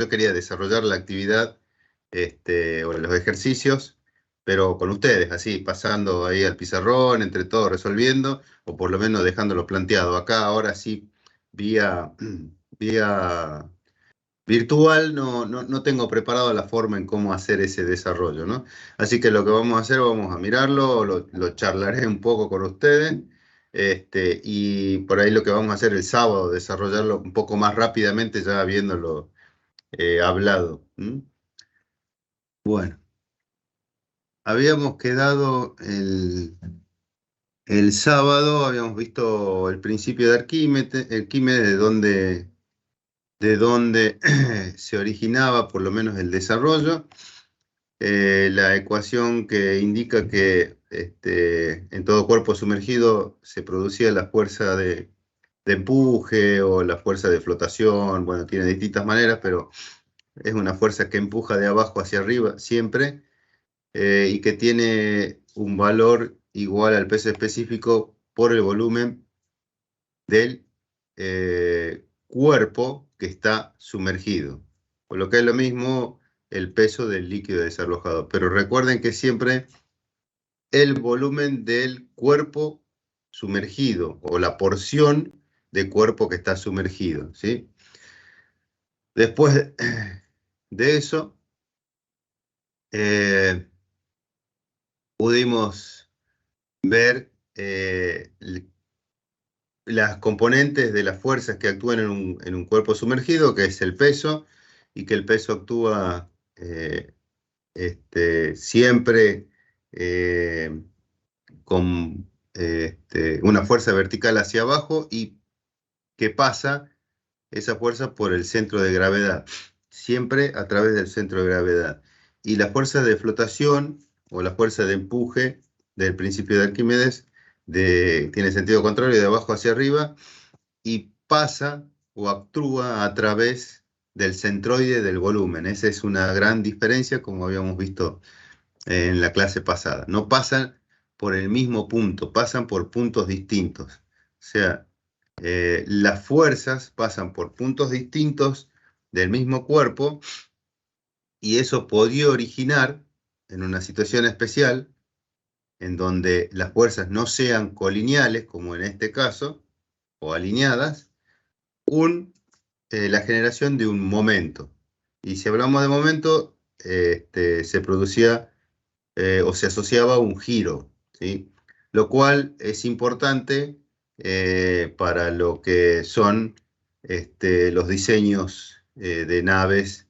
Yo quería desarrollar la actividad o los ejercicios, pero con ustedes, así, pasando ahí al pizarrón, entre todos resolviendo, o por lo menos dejándolo planteado. Acá ahora sí, vía, vía virtual, no tengo preparado la forma en cómo hacer ese desarrollo, ¿no? Así que lo que vamos a hacer, vamos a mirarlo, lo charlaré un poco con ustedes, y por ahí lo que vamos a hacer el sábado, desarrollarlo un poco más rápidamente, ya habiéndolo hablado. Bueno, habíamos quedado el sábado, habíamos visto el principio de Arquímedes, de donde se originaba por lo menos el desarrollo, la ecuación que indica que en todo cuerpo sumergido se producía la fuerza de empuje o la fuerza de flotación. Bueno, tiene distintas maneras, pero es una fuerza que empuja de abajo hacia arriba siempre, y que tiene un valor igual al peso específico por el volumen del cuerpo que está sumergido. Por lo que es lo mismo el peso del líquido desalojado. Pero recuerden que siempre el volumen del cuerpo sumergido o la porción de cuerpo que está sumergido, ¿sí? Después de eso, pudimos ver las componentes de las fuerzas que actúan en un cuerpo sumergido, que es el peso, y que el peso actúa siempre con una fuerza vertical hacia abajo, y que pasa esa fuerza por el centro de gravedad, siempre a través del centro de gravedad. Y la fuerza de flotación o la fuerza de empuje del principio de Arquímedes tiene sentido contrario, de abajo hacia arriba, y pasa o actúa a través del centroide del volumen. Esa es una gran diferencia, como habíamos visto en la clase pasada. No pasan por el mismo punto, pasan por puntos distintos. O sea, las fuerzas pasan por puntos distintos del mismo cuerpo, y eso podía originar, en una situación especial, en donde las fuerzas no sean colineales, como en este caso, o alineadas, la generación de un momento. Y si hablamos de momento, se producía o se asociaba a un giro, ¿sí? Lo cual es importante para lo que son los diseños de naves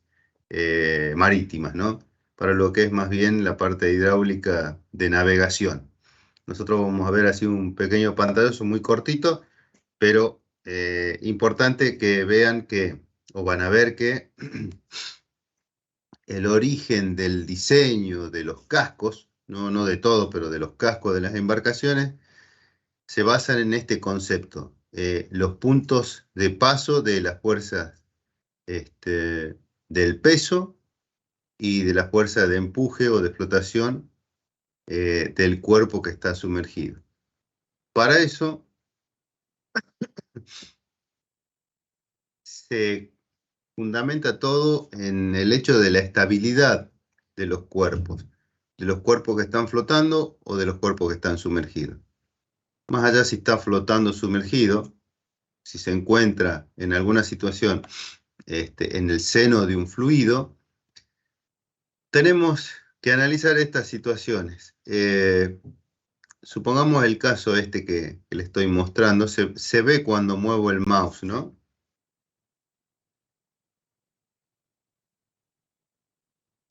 marítimas, ¿no? Para lo que es más bien la parte hidráulica de navegación. Nosotros vamos a ver así un pequeño pantallazo muy cortito, pero importante que vean que, o van a ver que el origen del diseño de los cascos, no de todo, pero de los cascos de las embarcaciones, se basan en este concepto. Los puntos de paso de las fuerzas del peso y de la fuerza de empuje o de flotación del cuerpo que está sumergido. Para eso se fundamenta todo en el hecho de la estabilidad de los cuerpos que están flotando o de los cuerpos que están sumergidos. Más allá si está flotando sumergido, si se encuentra en alguna situación en el seno de un fluido, tenemos que analizar estas situaciones. Supongamos el caso que le estoy mostrando, se ve cuando muevo el mouse, ¿no?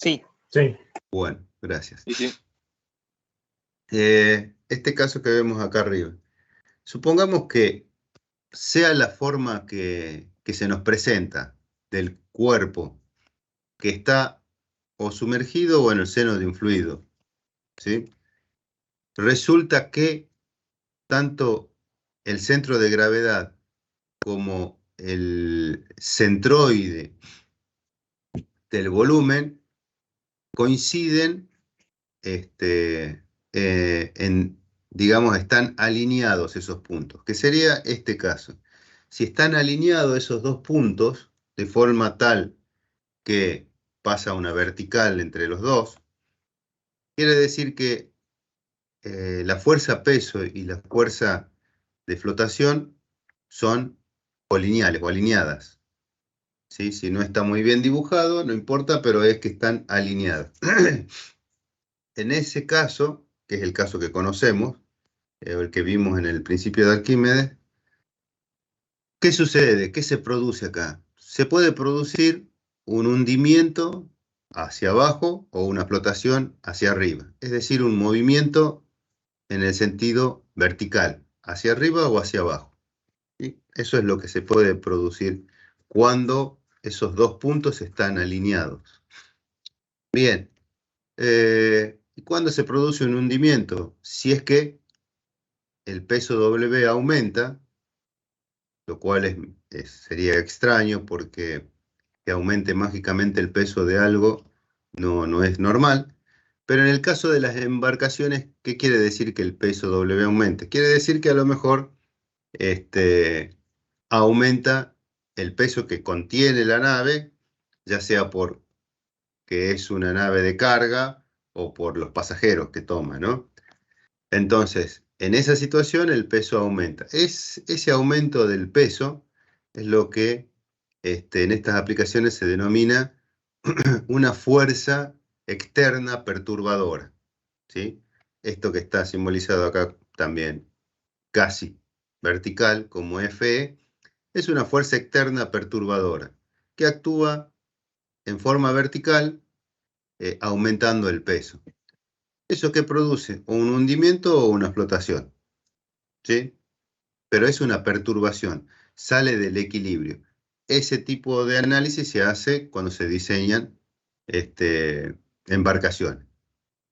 Sí. Sí. Bueno, gracias. Sí. Este caso que vemos acá arriba. Supongamos que sea la forma que se nos presenta del cuerpo que está o sumergido o en el seno de un fluido, ¿sí? Resulta que tanto el centro de gravedad como el centroide del volumen coinciden, digamos, están alineados esos puntos, que sería este caso. Si están alineados esos dos puntos de forma tal que pasa una vertical entre los dos, quiere decir que la fuerza peso y la fuerza de flotación son colineales o alineadas. ¿Sí? Si no está muy bien dibujado, no importa, pero es que están alineadas. En ese caso, que es el caso que conocemos, el que vimos en el principio de Arquímedes, ¿qué sucede? ¿Qué se produce acá? Se puede producir un hundimiento hacia abajo o una flotación hacia arriba, es decir, un movimiento en el sentido vertical, hacia arriba o hacia abajo. ¿Sí? Eso es lo que se puede producir cuando esos dos puntos están alineados. Bien, ¿y cuándo se produce un hundimiento? Si es que el peso W aumenta, lo cual sería extraño porque que aumente mágicamente el peso de algo no es normal. Pero en el caso de las embarcaciones, ¿qué quiere decir que el peso W aumente? Quiere decir que a lo mejor aumenta el peso que contiene la nave, ya sea porque es una nave de carga o por los pasajeros que toma, ¿no? Entonces, en esa situación el peso aumenta. Ese aumento del peso es lo que en estas aplicaciones se denomina una fuerza externa perturbadora, ¿sí? Esto que está simbolizado acá también, casi vertical, como Fe, es una fuerza externa perturbadora que actúa en forma vertical, aumentando el peso. ¿Eso qué produce? O un hundimiento o una flotación, ¿sí? Pero es una perturbación, sale del equilibrio. Ese tipo de análisis se hace cuando se diseñan embarcaciones.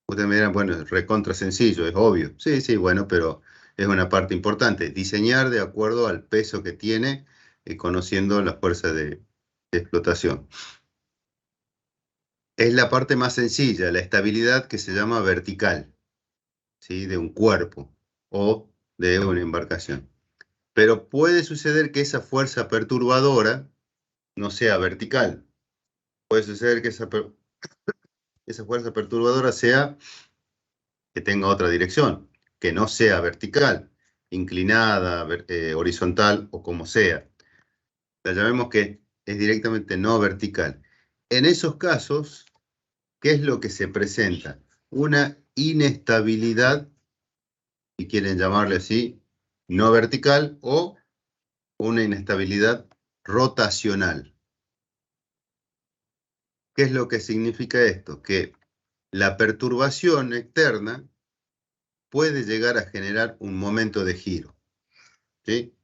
Ustedes me dirán, bueno, es recontra sencillo, es obvio. Sí, sí, bueno, pero es una parte importante. Diseñar de acuerdo al peso que tiene, conociendo la fuerza de explotación. Es la parte más sencilla, la estabilidad que se llama vertical, ¿sí? De un cuerpo o de una embarcación. Pero puede suceder que esa fuerza perturbadora no sea vertical. Puede suceder que esa fuerza perturbadora sea que tenga otra dirección, que no sea vertical, inclinada, horizontal o como sea. La llamemos que es directamente no vertical. En esos casos, ¿qué es lo que se presenta? Una inestabilidad, si quieren llamarle así, no vertical o una inestabilidad rotacional. ¿Qué es lo que significa esto? Que la perturbación externa puede llegar a generar un momento de giro, ¿sí?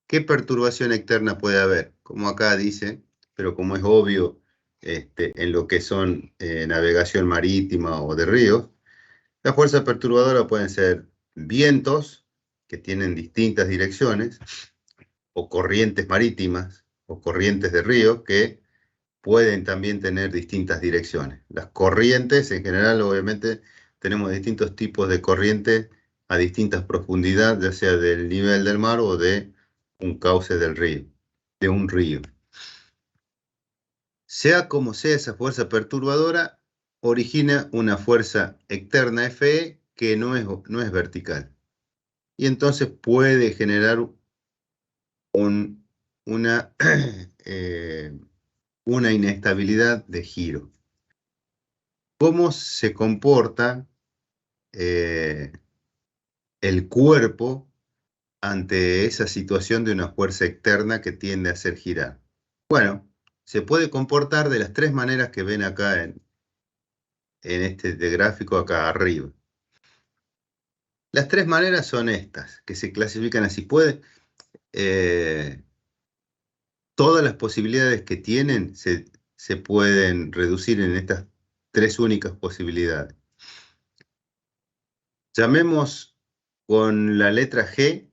¿Qué perturbación externa puede haber? Como acá dice, pero como es obvio en lo que son navegación marítima o de ríos, las fuerzas perturbadoras pueden ser vientos que tienen distintas direcciones, o corrientes marítimas, o corrientes de ríos que pueden también tener distintas direcciones. Las corrientes, en general, obviamente, tenemos distintos tipos de corrientes a distintas profundidades, ya sea del nivel del mar o de un cauce del río, de un río. Sea como sea esa fuerza perturbadora, origina una fuerza externa Fe que no es vertical. Y entonces puede generar una, una inestabilidad de giro. ¿Cómo se comporta el cuerpo ante esa situación de una fuerza externa que tiende a hacer girar? Bueno, se puede comportar de las tres maneras que ven acá en este gráfico acá arriba. Las tres maneras son estas, que se clasifican así. Todas las posibilidades que tienen se pueden reducir en estas tres únicas posibilidades. Llamemos con la letra G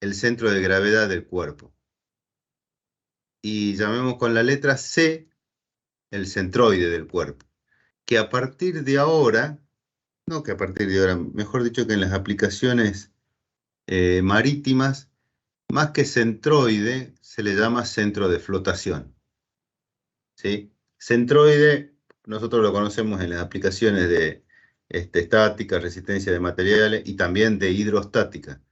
el centro de gravedad del cuerpo. Y llamemos con la letra C el centroide del cuerpo. Que a partir de ahora, no que a partir de ahora, mejor dicho que en las aplicaciones marítimas, más que centroide, se le llama centro de flotación. ¿Sí? Centroide, nosotros lo conocemos en las aplicaciones de estática, resistencia de materiales y también de hidrostática.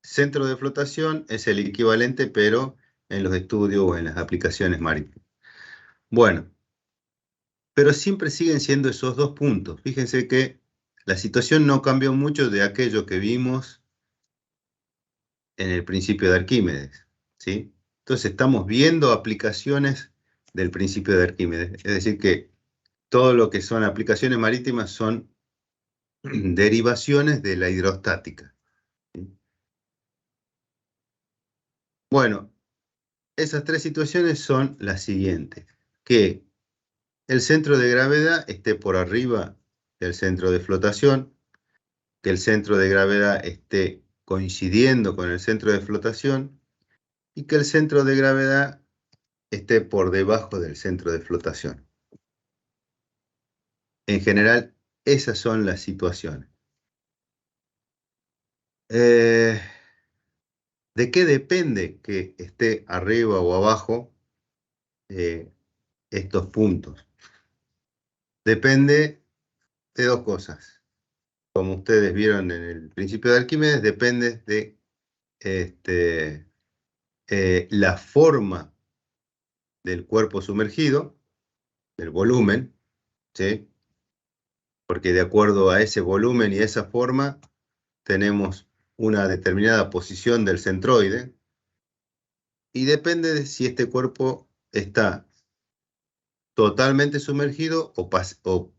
Centro de flotación es el equivalente, pero en los estudios o en las aplicaciones marítimas. Bueno, pero siempre siguen siendo esos dos puntos. Fíjense que la situación no cambió mucho de aquello que vimos en el principio de Arquímedes, ¿sí? Entonces estamos viendo aplicaciones del principio de Arquímedes. Es decir, que todo lo que son aplicaciones marítimas son derivaciones de la hidrostática, ¿sí? Bueno, esas tres situaciones son las siguientes. Que el centro de gravedad esté por arriba del centro de flotación, que el centro de gravedad esté coincidiendo con el centro de flotación y que el centro de gravedad esté por debajo del centro de flotación. En general, esas son las situaciones. ¿De qué depende que esté arriba o abajo estos puntos? Depende de dos cosas. Como ustedes vieron en el principio de Arquímedes, depende de la forma del cuerpo sumergido, del volumen, ¿sí? Porque de acuerdo a ese volumen y esa forma, tenemos una determinada posición del centroide, y depende de si este cuerpo está totalmente sumergido o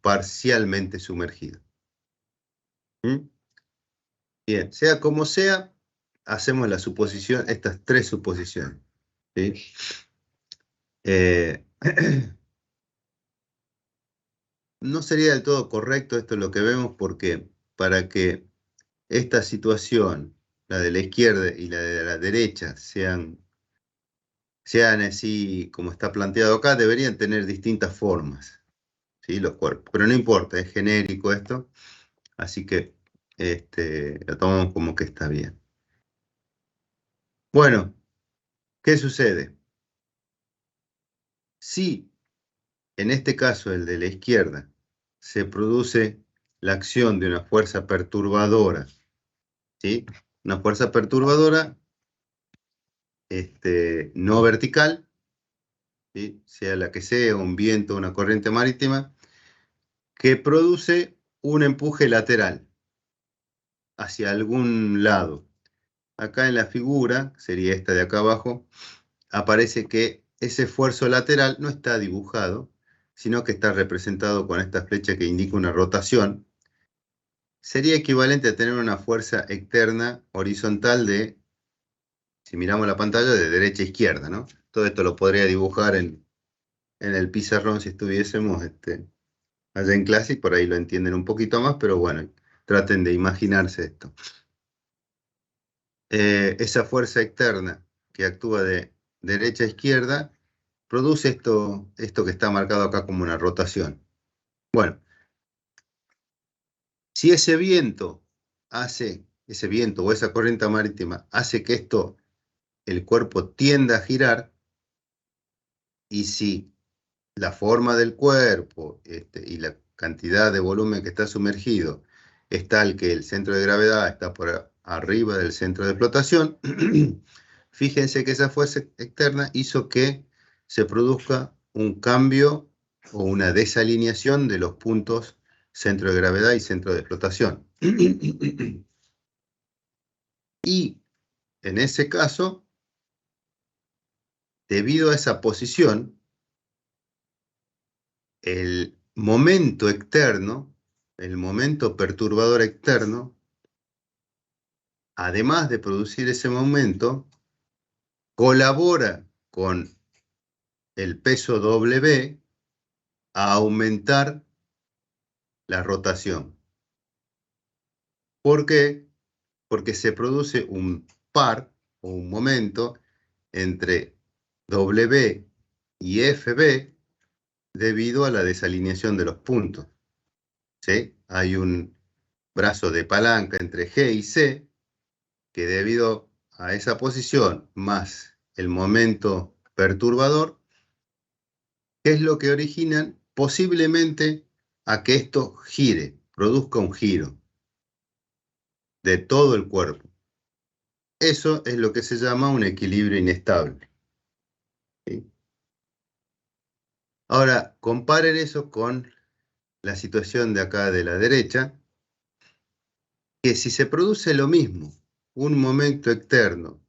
parcialmente sumergido. ¿Mm? Bien, sea como sea, hacemos la suposición, estas tres suposiciones, ¿sí? Eh, no sería del todo correcto esto lo que vemos, porque para que esta situación, la de la izquierda y la de la derecha, sean así como está planteado acá, deberían tener distintas formas, ¿sí? Los cuerpos. Pero no importa, es genérico esto, así que lo tomamos como que está bien. Bueno, ¿qué sucede? Si en este caso, el de la izquierda, se produce la acción de una fuerza perturbadora, ¿sí? Una fuerza perturbadora no vertical, ¿sí? Sea la que sea, un viento, una corriente marítima, que produce un empuje lateral hacia algún lado. Acá en la figura, sería esta de acá abajo, aparece que ese esfuerzo lateral no está dibujado, sino que está representado con esta flecha que indica una rotación. Sería equivalente a tener una fuerza externa horizontal de, si miramos la pantalla, de derecha a izquierda, ¿no? Todo esto lo podría dibujar en el pizarrón si estuviésemos allá en clase, y por ahí lo entienden un poquito más, pero bueno, traten de imaginarse esto. Esa fuerza externa que actúa de derecha a izquierda produce esto que está marcado acá como una rotación. Bueno, si ese viento o esa corriente marítima hace que el cuerpo tienda a girar, y si la forma del cuerpo y la cantidad de volumen que está sumergido es tal que el centro de gravedad está por arriba del centro de flotación, fíjense que esa fuerza externa hizo que se produzca un cambio o una desalineación de los puntos centro de gravedad y centro de flotación. Y en ese caso, debido a esa posición, el momento externo, el momento perturbador externo, además de producir ese momento, colabora con el peso W a aumentar la rotación. ¿Por qué? Porque se produce un par o un momento entre W y FB debido a la desalineación de los puntos, ¿sí? Hay un brazo de palanca entre G y C que, debido a esa posición más el momento perturbador, ¿Qué es lo que originan? Posiblemente a que esto gire, produzca un giro de todo el cuerpo. Eso es lo que se llama un equilibrio inestable. ¿Sí? Ahora, comparen eso con la situación de acá de la derecha, que si se produce lo mismo, un momento externo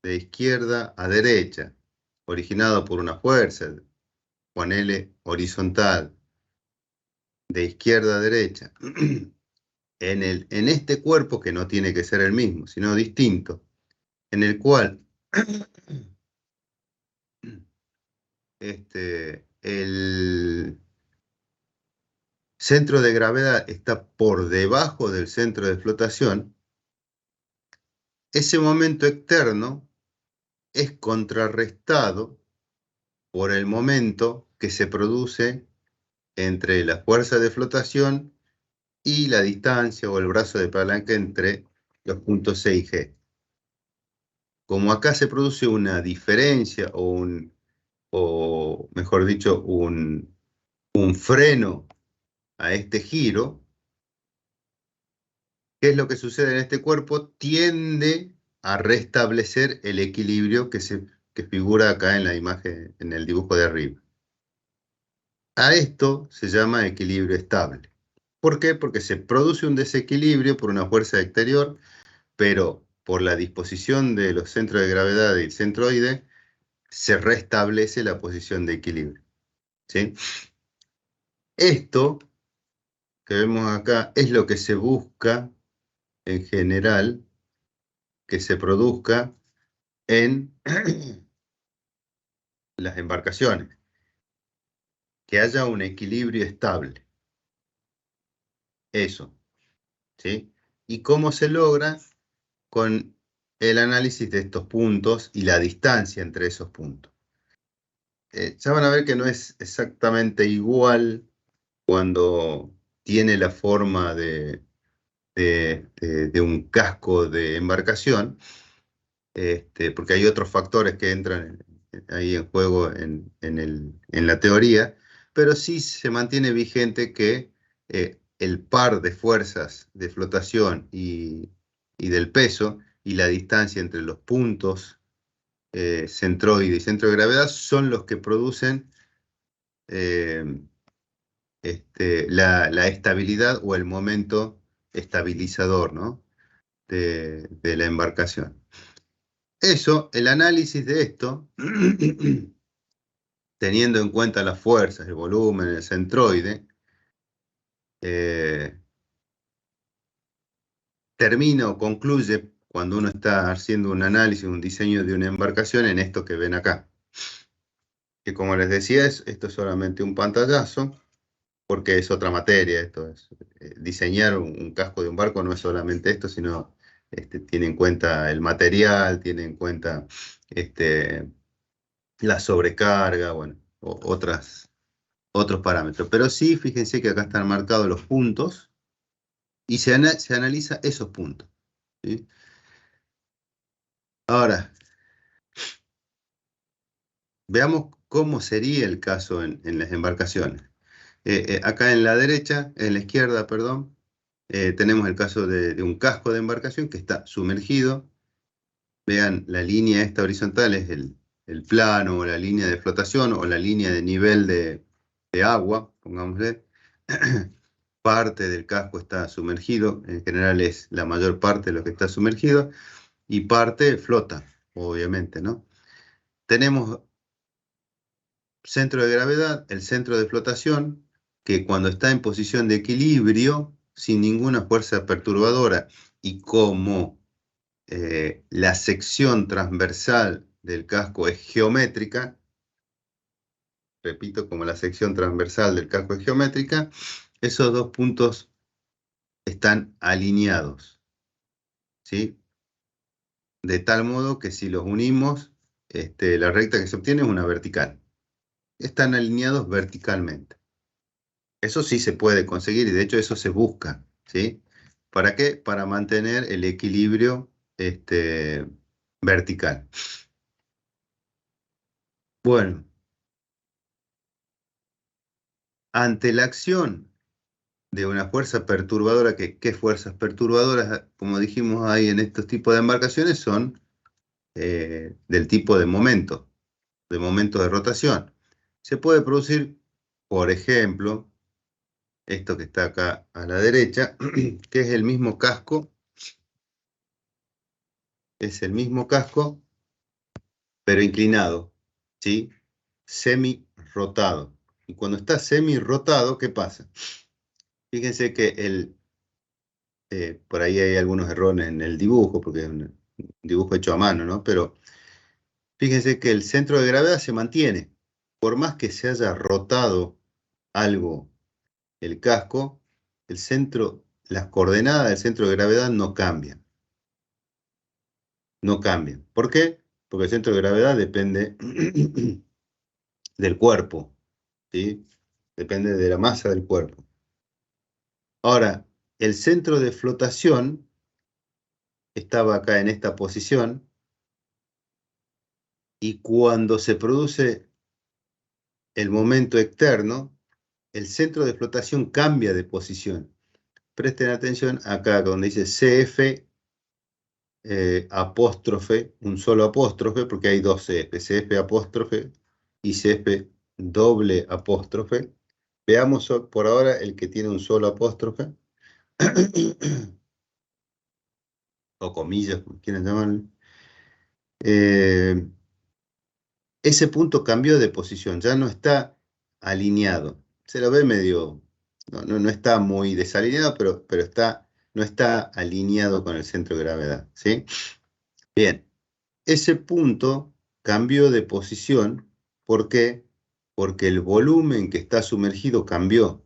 de izquierda a derecha, originado por una fuerza, ponele horizontal, de izquierda a derecha, en este cuerpo, que no tiene que ser el mismo, sino distinto, en el cual el centro de gravedad está por debajo del centro de flotación, ese momento externo es contrarrestado por el momento que se produce entre la fuerza de flotación y la distancia o el brazo de palanca entre los puntos C y G. Como acá se produce una diferencia o mejor dicho, un freno a este giro, ¿qué es lo que sucede en este cuerpo? Tiende a restablecer el equilibrio que figura acá en la imagen, en el dibujo de arriba. A esto se llama equilibrio estable. ¿Por qué? Porque se produce un desequilibrio por una fuerza exterior, pero por la disposición de los centros de gravedad y el centroide, se restablece la posición de equilibrio. ¿Sí? Esto que vemos acá es lo que se busca en general que se produzca en las embarcaciones, que haya un equilibrio estable. Eso, ¿sí? ¿Y cómo se logra? Con el análisis de estos puntos y la distancia entre esos puntos. Ya van a ver que no es exactamente igual cuando tiene la forma de un casco de embarcación, porque hay otros factores que entran ahí en juego en la teoría, pero sí se mantiene vigente que el par de fuerzas de flotación y del peso y la distancia entre los puntos centroide y centro de gravedad son los que producen eh, la estabilidad o el momento estabilizador, ¿no? de la embarcación. Eso, el análisis de esto, teniendo en cuenta las fuerzas, el volumen, el centroide, eh, termina o concluye cuando uno está haciendo un análisis, un diseño de una embarcación en esto que ven acá. Que como les decía, esto es solamente un pantallazo, porque es otra materia. Esto es, diseñar un casco de un barco no es solamente esto, sino tiene en cuenta el material, tiene en cuenta la sobrecarga, bueno, otros parámetros. Pero sí, fíjense que acá están marcados los puntos y se analiza esos puntos. ¿Sí? Ahora, veamos cómo sería el caso en las embarcaciones. Acá en la derecha, en la izquierda, perdón, tenemos el caso de un casco de embarcación que está sumergido. Vean, la línea esta horizontal es el plano o la línea de flotación o la línea de nivel de agua, pongámosle. Parte del casco está sumergido, en general es la mayor parte de lo que está sumergido, y parte flota, obviamente, ¿no? Tenemos centro de gravedad, el centro de flotación, que cuando está en posición de equilibrio, sin ninguna fuerza perturbadora, y como la sección transversal del casco es geométrica, repito, como la sección transversal del casco es geométrica, esos dos puntos están alineados, ¿sí? De tal modo que si los unimos, la recta que se obtiene es una vertical. Están alineados verticalmente. Eso sí se puede conseguir y de hecho eso se busca, ¿sí? ¿Para qué? Para mantener el equilibrio vertical. Bueno, ante la acción de una fuerza perturbadora, ¿qué fuerzas perturbadoras, como dijimos ahí en estos tipos de embarcaciones, son del tipo de momento de rotación? Se puede producir, por ejemplo, esto que está acá a la derecha, que es el mismo casco, pero inclinado, ¿sí? Semi-rotado. Y cuando está semi-rotado, ¿qué pasa? Fíjense que por ahí hay algunos errores en el dibujo, porque es un dibujo hecho a mano, ¿no? Pero fíjense que el centro de gravedad se mantiene. Por más que se haya rotado algo el casco, las coordenadas del centro de gravedad no cambian. No cambian. ¿Por qué? Porque el centro de gravedad depende del cuerpo, ¿sí? Depende de la masa del cuerpo. Ahora, el centro de flotación estaba acá en esta posición, y cuando se produce el momento externo, el centro de flotación cambia de posición. Presten atención acá donde dice CF apóstrofe, un solo apóstrofe, porque hay dos CF, CF apóstrofe y CF doble apóstrofe. Veamos por ahora el que tiene un solo apóstrofe, o comillas, como quieran llamarlo. Ese punto cambió de posición, ya no está alineado. Se lo ve medio, no está muy desalineado, pero no está alineado con el centro de gravedad, ¿sí? Bien, ese punto cambió de posición. ¿Por qué? Porque el volumen que está sumergido cambió.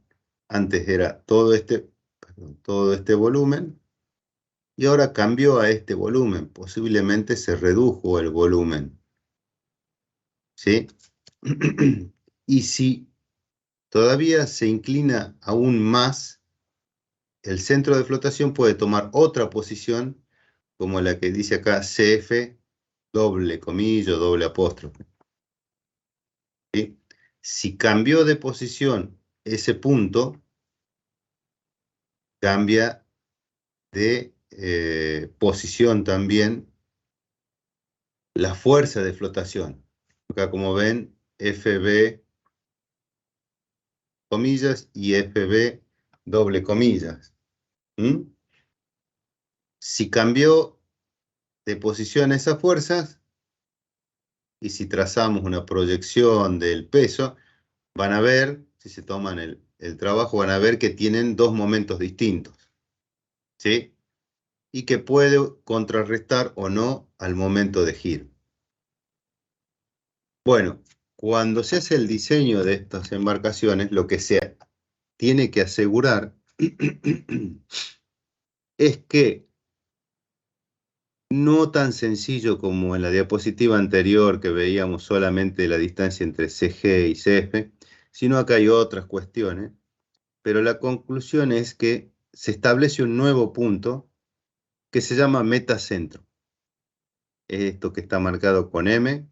Antes era todo este volumen, y ahora cambió a este volumen. Posiblemente se redujo el volumen, ¿sí? Y si todavía se inclina aún más, el centro de flotación puede tomar otra posición, como la que dice acá CF, doble comillo, doble apóstrofe, ¿sí? Si cambió de posición ese punto, cambia de posición también la fuerza de flotación. Acá, como ven, FB comillas y FB doble comillas. Si cambió de posición esas fuerzas, y si trazamos una proyección del peso, van a ver, si se toman el trabajo, van a ver que tienen dos momentos distintos, ¿sí? Y que puede contrarrestar o no al momento de giro. Bueno, cuando se hace el diseño de estas embarcaciones, lo que se tiene que asegurar es que, no tan sencillo como en la diapositiva anterior, que veíamos solamente la distancia entre CG y CF, sino acá hay otras cuestiones, pero la conclusión es que se establece un nuevo punto que se llama metacentro. Esto que está marcado con M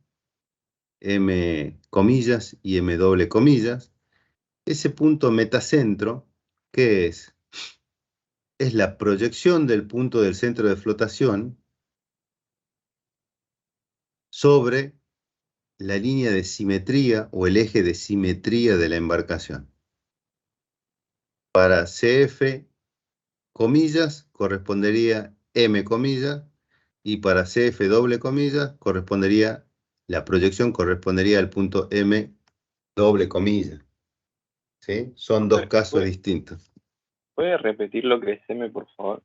comillas y M doble comillas. Ese punto metacentro, ¿qué es? Es la proyección del punto del centro de flotación sobre la línea de simetría o el eje de simetría de la embarcación. Para CF comillas correspondería M comillas, y para CF doble comillas la proyección correspondería al punto M doble comillas, ¿sí? Son dos casos distintos. ¿Puede repetir lo que es M, por favor?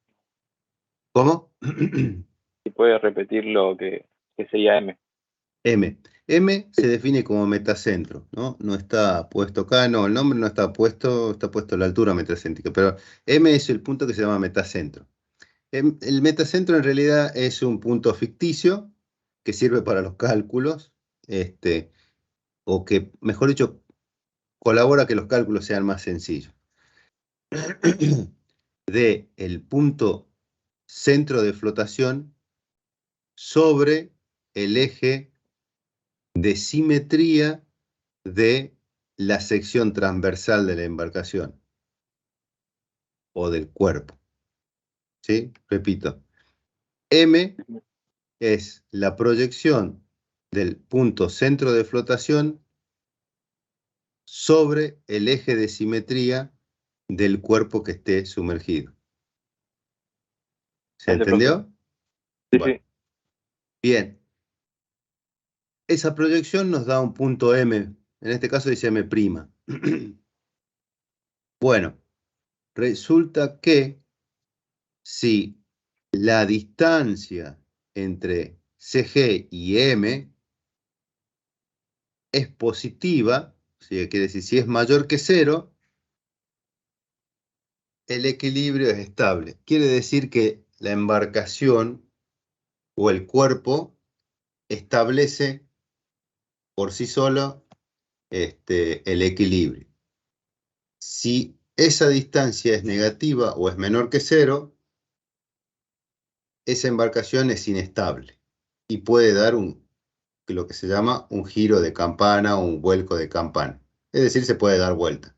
¿Cómo? Si puede repetir lo que sería M. M se define como metacentro, ¿no? No está puesto acá, no, el nombre no está puesto a la altura metacéntrica, pero M es el punto que se llama metacentro. El metacentro en realidad es un punto ficticio que sirve para los cálculos, o que, mejor dicho, colabora a que los cálculos sean más sencillos. De el punto centro de flotación sobre el eje de simetría de la sección transversal de la embarcación o del cuerpo. ¿Sí? Repito. M es la proyección del punto centro de flotación sobre el eje de simetría del cuerpo que esté sumergido. ¿Se entendió? Sí, Bueno, sí. bien. Esa proyección nos da un punto M, en este caso dice M'. Bueno, resulta que si la distancia entre CG y M es positiva, ¿sí? Quiere decir, si es mayor que 0, el equilibrio es estable. Quiere decir que la embarcación o el cuerpo establece por sí solo el equilibrio. Si esa distancia es negativa o es menor que 0, esa embarcación es inestable y puede dar lo que se llama un giro de campana o un vuelco de campana. Es decir, se puede dar vuelta,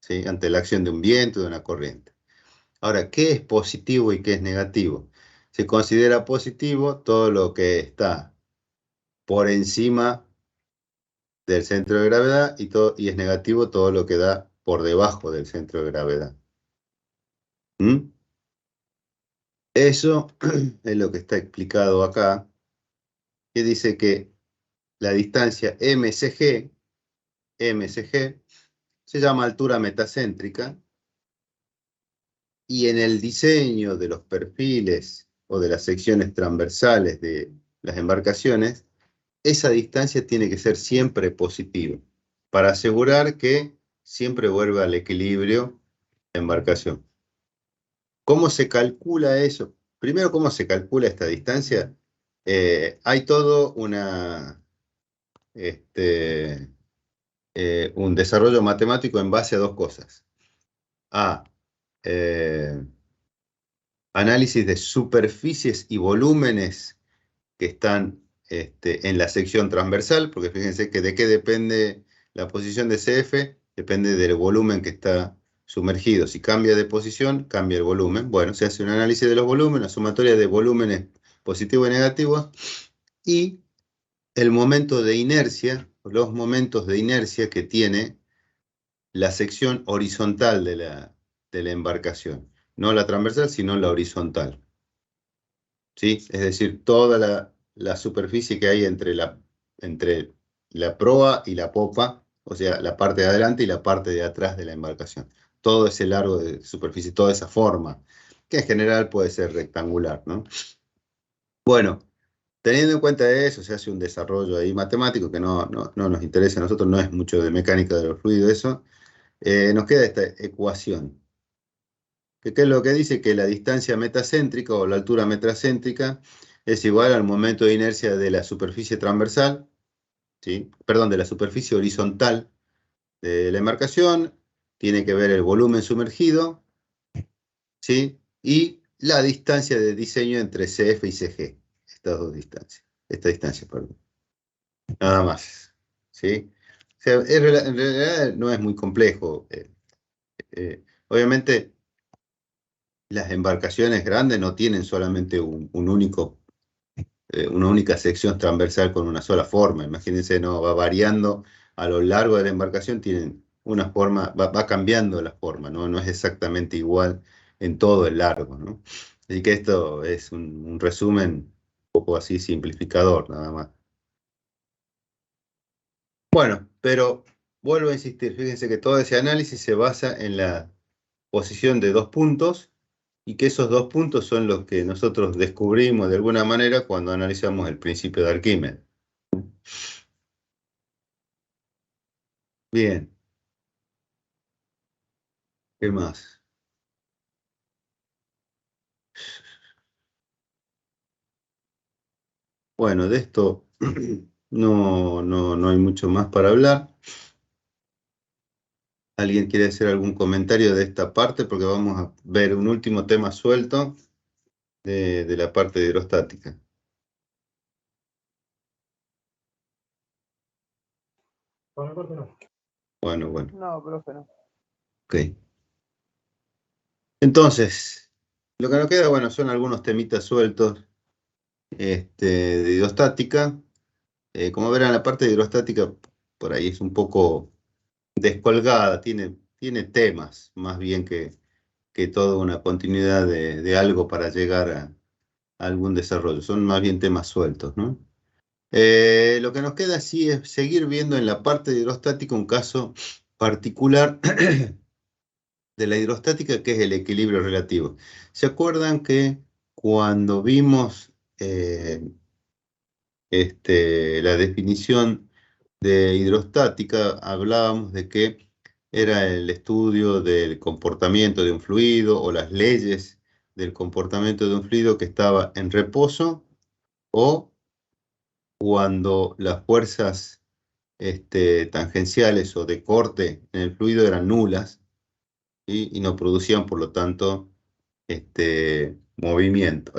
¿sí? Ante la acción de un viento, de una corriente. Ahora, ¿qué es positivo y qué es negativo? Se considera positivo todo lo que está por encima del centro de gravedad y es negativo todo lo que da por debajo del centro de gravedad. ¿Mm? Eso es lo que está explicado acá, que dice que la distancia MCG se llama altura metacéntrica, y en el diseño de los perfiles o de las secciones transversales de las embarcaciones, esa distancia tiene que ser siempre positiva, para asegurar que siempre vuelva al equilibrio la embarcación. ¿Cómo se calcula eso? Primero, ¿cómo se calcula esta distancia? Hay todo un desarrollo matemático en base a dos cosas. A, análisis de superficies y volúmenes que están en la sección transversal, porque fíjense que de qué depende la posición de CF, depende del volumen que está sumergido. Si cambia de posición, cambia el volumen. Bueno, se hace un análisis de los volúmenes, una sumatoria de volúmenes positivos y negativos, y el momento de inercia, los momentos de inercia que tiene la sección horizontal de la embarcación. No la transversal, sino la horizontal. ¿Sí? Es decir, toda la superficie que hay entre la proa y la popa, o sea, la parte de adelante y la parte de atrás de la embarcación. Todo ese largo de superficie, toda esa forma, que en general puede ser rectangular, ¿no? Bueno, teniendo en cuenta eso, se hace un desarrollo ahí matemático que no nos interesa a nosotros, no es mucho de mecánica de los fluidos eso. Nos queda esta ecuación. ¿Qué es lo que dice? Que la distancia metacéntrica o la altura metacéntrica es igual al momento de inercia de la superficie transversal, ¿sí? Perdón, de la superficie horizontal de la embarcación, tiene que ver el volumen sumergido, ¿sí? Y la distancia de diseño entre CF y CG, estas dos distancias, esta distancia, perdón. Nada más, ¿sí? O sea, en realidad no es muy complejo. Obviamente, las embarcaciones grandes no tienen solamente una única sección transversal con una sola forma. Imagínense, no va variando a lo largo de la embarcación, tienen una forma, va cambiando la forma, ¿no? No es exactamente igual en todo el largo, ¿no? Así que esto es un resumen un poco así simplificador, nada más. Bueno, pero vuelvo a insistir, fíjense que todo ese análisis se basa en la posición de dos puntos, y que esos dos puntos son los que nosotros descubrimos de alguna manera cuando analizamos el principio de Arquímedes. Bien, ¿qué más? Bueno, de esto no hay mucho más para hablar. ¿Alguien quiere hacer algún comentario de esta parte? Porque vamos a ver un último tema suelto de la parte de hidrostática. Por mi parte no. Bueno. No, profe, no. Ok. Entonces, lo que nos queda, bueno, son algunos temitas sueltos de hidrostática. Como verán, la parte de hidrostática por ahí es un poco descolgada, tiene temas más bien que toda una continuidad de algo para llegar a algún desarrollo. Son más bien temas sueltos, ¿no? Lo que nos queda sí es seguir viendo en la parte de hidrostática un caso particular de la hidrostática, que es el equilibrio relativo. ¿Se acuerdan que cuando vimos la definición de hidrostática, hablábamos de que era el estudio del comportamiento de un fluido o las leyes del comportamiento de un fluido que estaba en reposo o cuando las fuerzas tangenciales o de corte en el fluido eran nulas, ¿sí? Y no producían, por lo tanto, movimiento.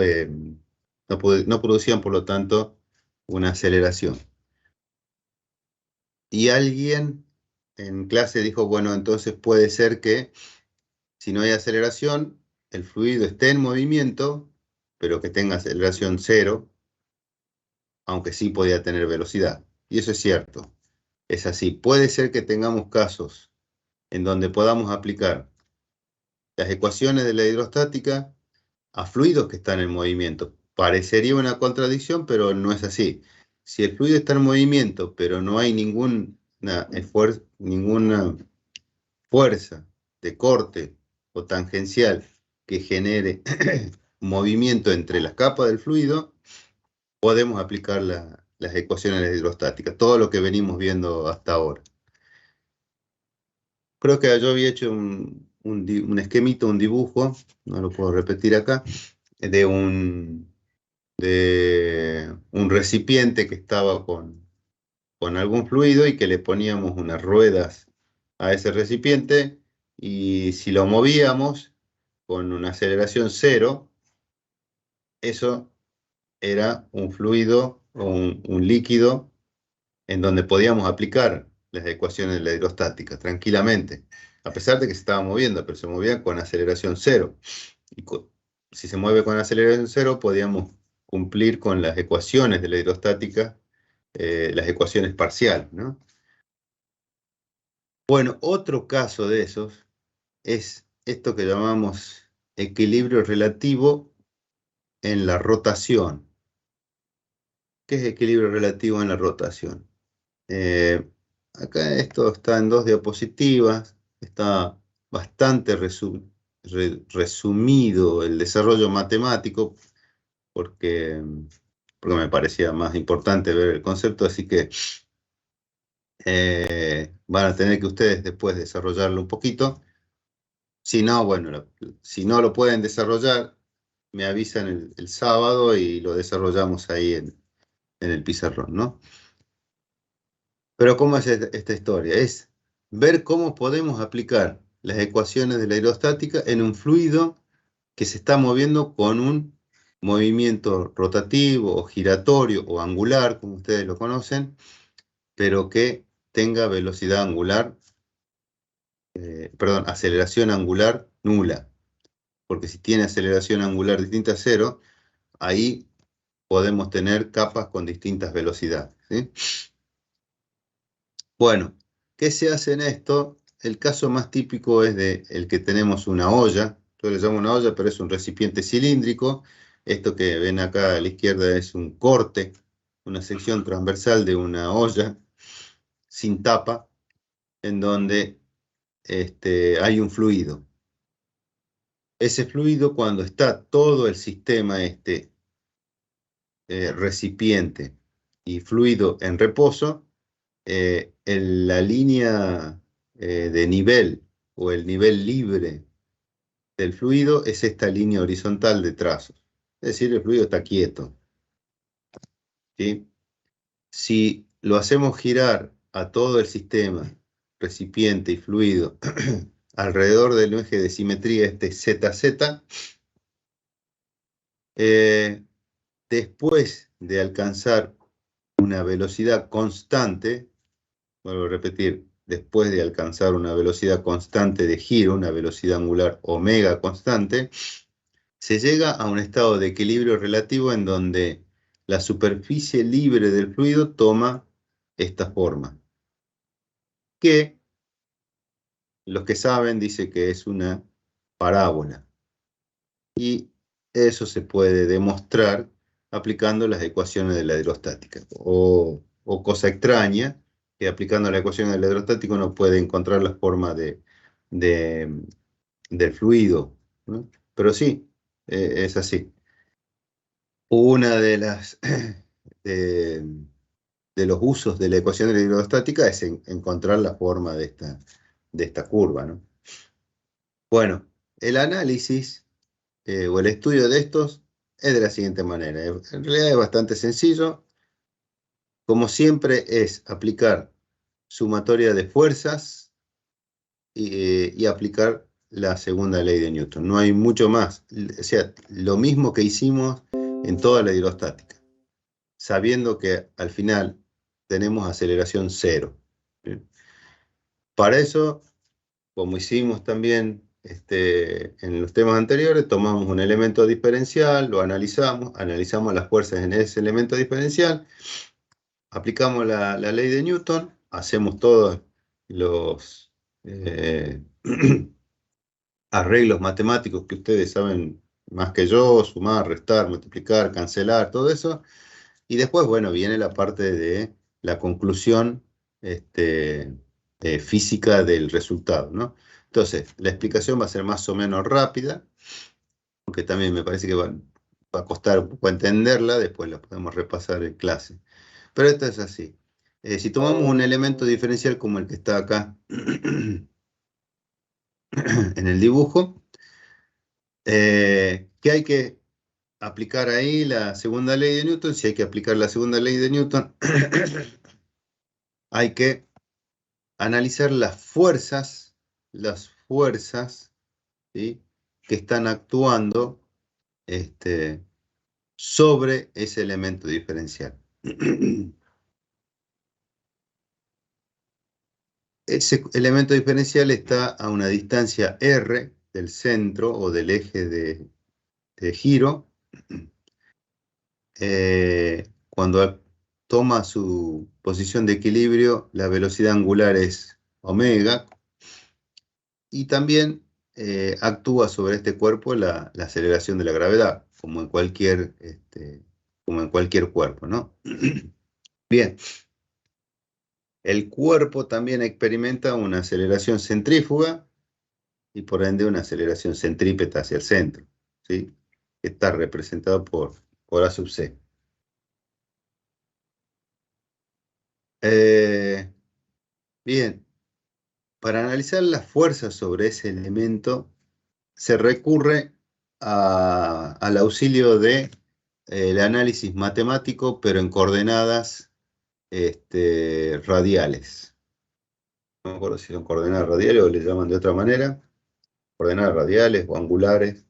No producían, por lo tanto, una aceleración. Y alguien en clase dijo, bueno, entonces puede ser que si no hay aceleración, el fluido esté en movimiento, pero que tenga aceleración cero, aunque sí podía tener velocidad. Y eso es cierto, es así. Puede ser que tengamos casos en donde podamos aplicar las ecuaciones de la hidrostática a fluidos que están en movimiento. Parecería una contradicción, pero no es así. Si el fluido está en movimiento, pero no hay ninguna fuerza de corte o tangencial que genere movimiento entre las capas del fluido, podemos aplicar las ecuaciones de hidrostática, todo lo que venimos viendo hasta ahora. Creo que yo había hecho un esquemito, un dibujo, no lo puedo repetir acá, de un recipiente que estaba con algún fluido y que le poníamos unas ruedas a ese recipiente, y si lo movíamos con una aceleración cero, eso era un fluido o un líquido en donde podíamos aplicar las ecuaciones de la hidrostática tranquilamente, a pesar de que se estaba moviendo, pero se movía con aceleración cero. Y si se mueve con aceleración cero, podíamos cumplir con las ecuaciones de la hidrostática, las ecuaciones parciales, ¿no? Bueno, otro caso de esos es esto que llamamos equilibrio relativo en la rotación. ¿Qué es equilibrio relativo en la rotación? Acá esto está en 2 diapositivas, está bastante resumido el desarrollo matemático porque me parecía más importante ver el concepto, así que van a tener que ustedes después desarrollarlo un poquito. Si no, bueno, si no lo pueden desarrollar, me avisan el sábado y lo desarrollamos ahí en el pizarrón, ¿no? Pero ¿cómo es esta historia? Es ver cómo podemos aplicar las ecuaciones de la hidrostática en un fluido que se está moviendo con un movimiento rotativo o giratorio o angular, como ustedes lo conocen, pero que tenga velocidad angular, perdón, aceleración angular nula. Porque si tiene aceleración angular distinta a cero, ahí podemos tener capas con distintas velocidades, ¿sí? Bueno, ¿qué se hace en esto? El caso más típico es el que tenemos una olla. Yo le llamo una olla, pero es un recipiente cilíndrico. Esto que ven acá a la izquierda es un corte, una sección transversal de una olla sin tapa, en donde hay un fluido. Ese fluido, cuando está todo el sistema recipiente y fluido en reposo, la línea de nivel o el nivel libre del fluido es esta línea horizontal de trazos. Es decir, el fluido está quieto, ¿sí? Si lo hacemos girar a todo el sistema, recipiente y fluido, alrededor del eje de simetría ZZ, después de alcanzar una velocidad constante, vuelvo a repetir, después de alcanzar una velocidad constante de giro, una velocidad angular omega constante, se llega a un estado de equilibrio relativo en donde la superficie libre del fluido toma esta forma, que los que saben dicen que es una parábola. Y eso se puede demostrar aplicando las ecuaciones de la hidrostática. O cosa extraña, que aplicando las ecuaciones de la hidrostática uno puede encontrar la forma del fluido, ¿no? Pero sí, es así. Una de las de, de los usos de la ecuación de la hidrostática es encontrar la forma de esta curva, ¿no? Bueno, el análisis o el estudio de estos es de la siguiente manera. En realidad es bastante sencillo. Como siempre es aplicar sumatoria de fuerzas y aplicar la segunda ley de Newton. No hay mucho más. O sea, lo mismo que hicimos en toda la hidrostática, sabiendo que al final tenemos aceleración cero. ¿Bien? Para eso, como hicimos también en los temas anteriores, tomamos un elemento diferencial, lo analizamos las fuerzas en ese elemento diferencial, aplicamos la ley de Newton, hacemos todos los arreglos matemáticos que ustedes saben más que yo, sumar, restar, multiplicar, cancelar, todo eso, y después, bueno, viene la parte de la conclusión física del resultado, ¿no? Entonces, la explicación va a ser más o menos rápida, aunque también me parece que va a costar un poco entenderla, después la podemos repasar en clase. Pero esto es así. Si tomamos un elemento diferencial como el que está acá en el dibujo, ¿qué hay que aplicar ahí? La segunda ley de Newton. Si hay que aplicar la segunda ley de Newton, hay que analizar las fuerzas, ¿sí?, que están actuando sobre ese elemento diferencial. Ese elemento diferencial está a una distancia r del centro o del eje de giro. Cuando toma su posición de equilibrio, la velocidad angular es omega, y también actúa sobre este cuerpo la aceleración de la gravedad, como en cualquier cuerpo, ¿no? Bien, el cuerpo también experimenta una aceleración centrífuga y por ende una aceleración centrípeta hacia el centro, ¿sí? Está representado por A sub C. Bien, para analizar las fuerzas sobre ese elemento se recurre al auxilio de el análisis matemático, pero en coordenadas radiales. No me acuerdo si son coordenadas radiales o le llaman de otra manera, coordenadas radiales o angulares.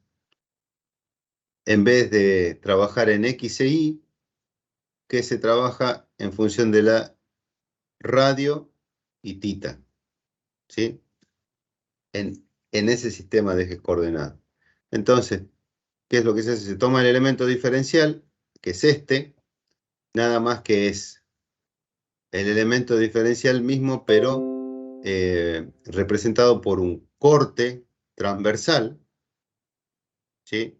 En vez de trabajar en X e Y, que se trabaja en función de la radio y tita, ¿sí? En ese sistema de ejes coordenados. Entonces, ¿qué es lo que se hace? Se toma el elemento diferencial, que es nada más que es el elemento diferencial mismo, pero representado por un corte transversal, ¿sí?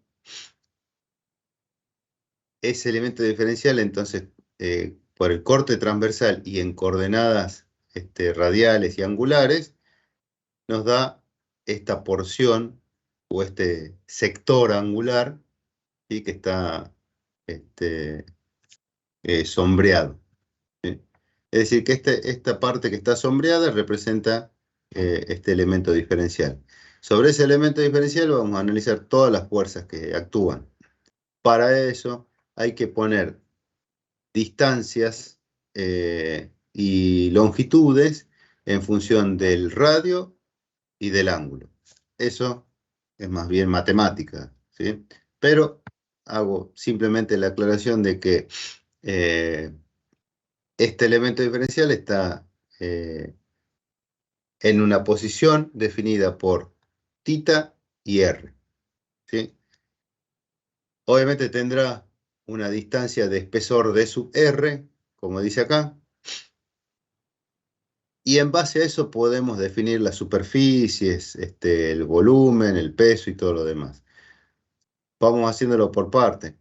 Ese elemento diferencial, entonces, por el corte transversal y en coordenadas radiales y angulares, nos da esta porción o este sector angular, ¿sí?, que está sombreado, ¿sí? Es decir, que esta parte que está sombreada representa este elemento diferencial. Sobre ese elemento diferencial vamos a analizar todas las fuerzas que actúan. Para eso hay que poner distancias y longitudes en función del radio y del ángulo. Eso es más bien matemática, ¿sí? Pero hago simplemente la aclaración de que este elemento diferencial está en una posición definida por θ y R. ¿Sí? Obviamente tendrá una distancia de espesor D sub R, como dice acá, y en base a eso podemos definir las superficies, el volumen, el peso y todo lo demás. Vamos haciéndolo por parte.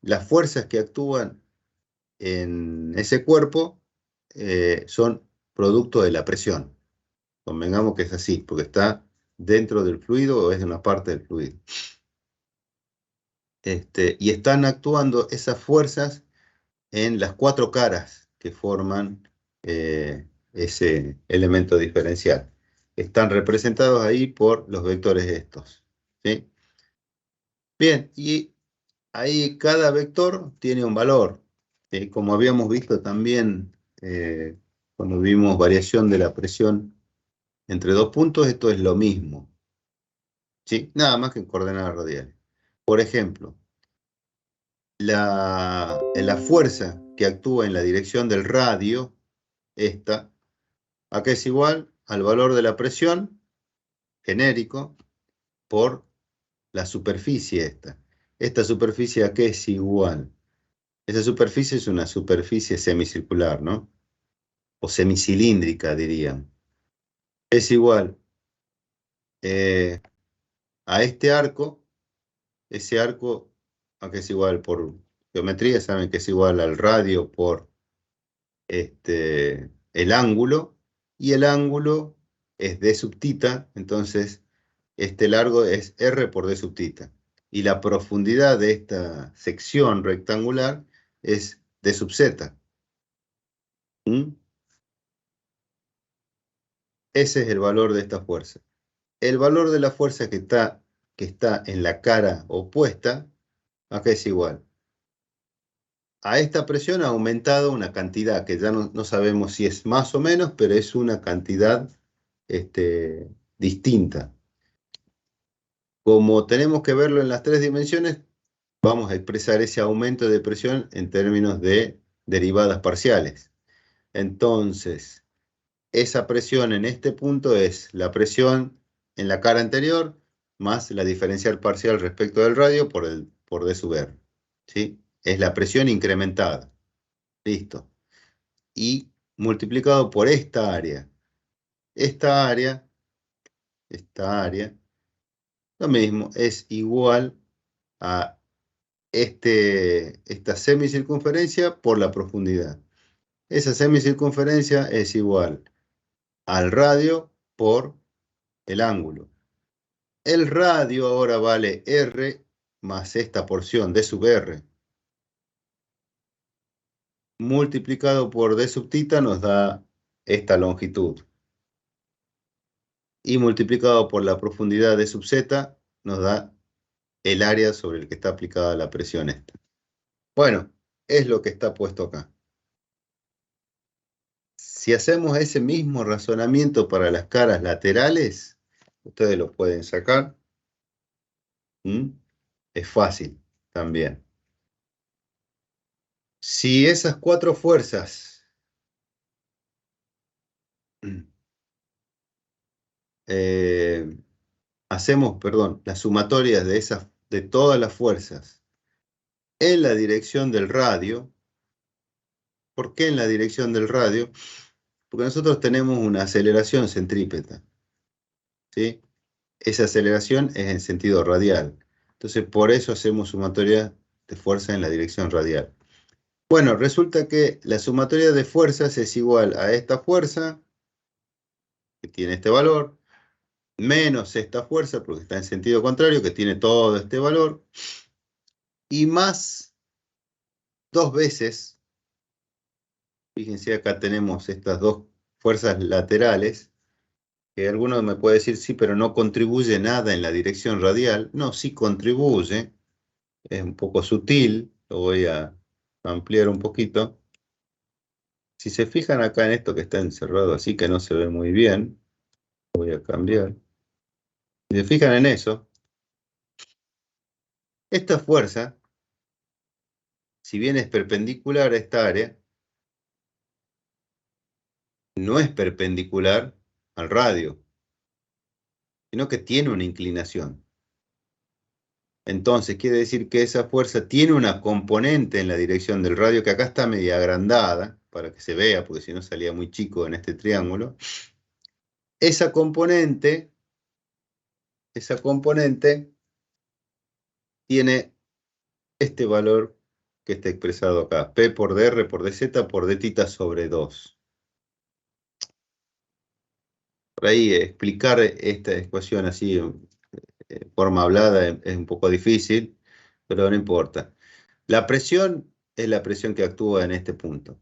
Las fuerzas que actúan en ese cuerpo son producto de la presión. Convengamos que es así, porque está dentro del fluido o es una parte del fluido. Y están actuando esas fuerzas en las cuatro caras que forman ese elemento diferencial. Están representados ahí por los vectores estos. ¿Sí? Bien, y ahí cada vector tiene un valor. Como habíamos visto también cuando vimos variación de la presión entre dos puntos, esto es lo mismo. ¿Sí? Nada más que en coordenadas radiales. Por ejemplo, la fuerza que actúa en la dirección del radio, esta, acá es igual al valor de la presión genérico por la superficie esta. Esta superficie acá es igual. Esa superficie es una superficie semicircular, ¿no? O semicilíndrica, dirían. Es igual a este arco. Ese arco, acá es igual por geometría, saben que es igual al radio por el ángulo, y el ángulo es d sub θ, entonces este largo es r por d sub θ. Y la profundidad de esta sección rectangular es d sub z. ¿Mm? Ese es el valor de esta fuerza. El valor de la fuerza que está en la cara opuesta, acá es igual. A esta presión ha aumentado una cantidad que ya no sabemos si es más o menos, pero es una cantidad distinta. Como tenemos que verlo en las tres dimensiones, vamos a expresar ese aumento de presión en términos de derivadas parciales. Entonces, esa presión en este punto es la presión en la cara anterior más la diferencial parcial respecto del radio por D sub R. ¿Sí? Es la presión incrementada. Listo. Y multiplicado por esta área. Esta área, lo mismo, es igual a esta semicircunferencia por la profundidad. Esa semicircunferencia es igual al radio por el ángulo. El radio ahora vale R más esta porción D sub R. Multiplicado por D sub θ nos da esta longitud. Y multiplicado por la profundidad D sub z nos da el área sobre el que está aplicada la presión esta. Bueno, es lo que está puesto acá. Si hacemos ese mismo razonamiento para las caras laterales, ustedes lo pueden sacar. Es fácil también. Si esas cuatro fuerzas hacemos, perdón, las sumatorias de todas las fuerzas en la dirección del radio. ¿Por qué en la dirección del radio? Porque nosotros tenemos una aceleración centrípeta, ¿sí? Esa aceleración es en sentido radial. Entonces, por eso hacemos sumatoria de fuerza en la dirección radial. Bueno, resulta que la sumatoria de fuerzas es igual a esta fuerza, que tiene este valor, menos esta fuerza, porque está en sentido contrario, que tiene todo este valor, y más dos veces, fíjense acá tenemos estas dos fuerzas laterales, que alguno me puede decir, sí, pero no contribuye nada en la dirección radial. No, sí contribuye, es un poco sutil, lo voy a ampliar un poquito. Si se fijan acá en esto que está encerrado así, que no se ve muy bien, voy a cambiar. Si se fijan en eso, esta fuerza, si bien es perpendicular a esta área, no es perpendicular al radio, sino que tiene una inclinación. Entonces, quiere decir que esa fuerza tiene una componente en la dirección del radio, que acá está media agrandada, para que se vea, porque si no salía muy chico en este triángulo. Esa componente tiene este valor que está expresado acá, P por dr por dz por d sobre 2. Por ahí explicar esta ecuación así en forma hablada es un poco difícil, pero no importa. La presión es la presión que actúa en este punto.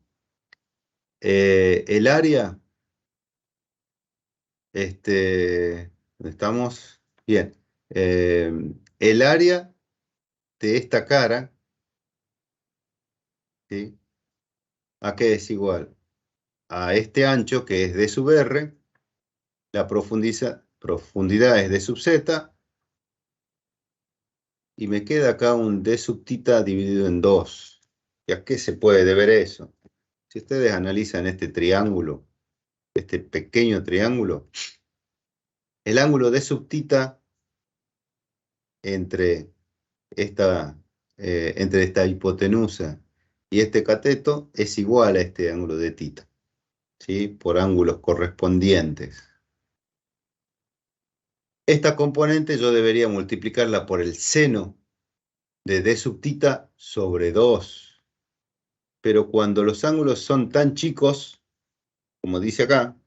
El área, ¿dónde estamos? Bien. El área de esta cara, ¿sí? ¿A qué es igual? A este ancho, que es d sub r, la profundidad es d sub z, y me queda acá un d sub θ dividido en 2. ¿Y a qué se puede deber eso? Si ustedes analizan este triángulo, este pequeño triángulo, el ángulo d sub θ entre entre esta hipotenusa y este cateto es igual a este ángulo de θ, ¿sí? Por ángulos correspondientes. Esta componente yo debería multiplicarla por el seno de d sub θ sobre 2. Pero cuando los ángulos son tan chicos, como dice acá,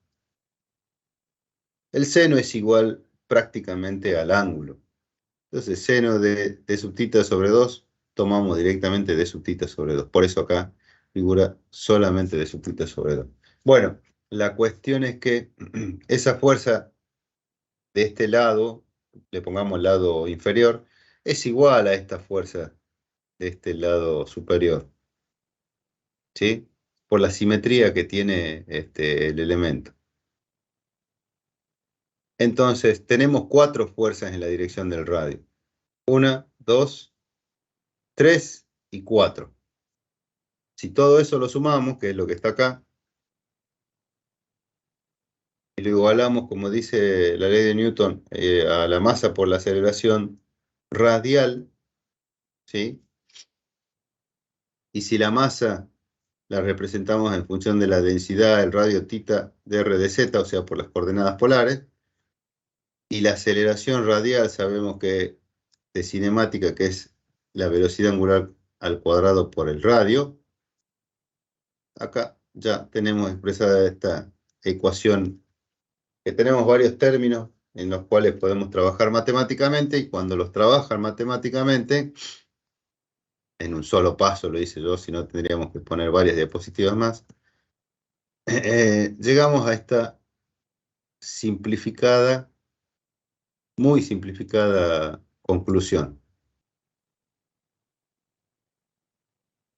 el seno es igual prácticamente al ángulo. Entonces, seno de d sub θ sobre 2, tomamos directamente d sub θ sobre 2. Por eso acá figura solamente d sub θ sobre 2. Bueno, la cuestión es que esa fuerza de este lado, le pongamos el lado inferior, es igual a esta fuerza de este lado superior, ¿sí? Por la simetría que tiene el elemento. Entonces, tenemos 4 fuerzas en la dirección del radio. 1, 2, 3 y 4. Si todo eso lo sumamos, que es lo que está acá, y lo igualamos, como dice la ley de Newton, a la masa por la aceleración radial, ¿sí? Y si la masa la representamos en función de la densidad del radio θ dr de z, o sea, por las coordenadas polares, y la aceleración radial sabemos que de cinemática, que es la velocidad angular al cuadrado por el radio, acá ya tenemos expresada esta ecuación, que tenemos varios términos en los cuales podemos trabajar matemáticamente, y cuando los trabajan matemáticamente, en un solo paso lo hice yo, si no tendríamos que poner varias diapositivas más, llegamos a esta simplificada, muy simplificada conclusión.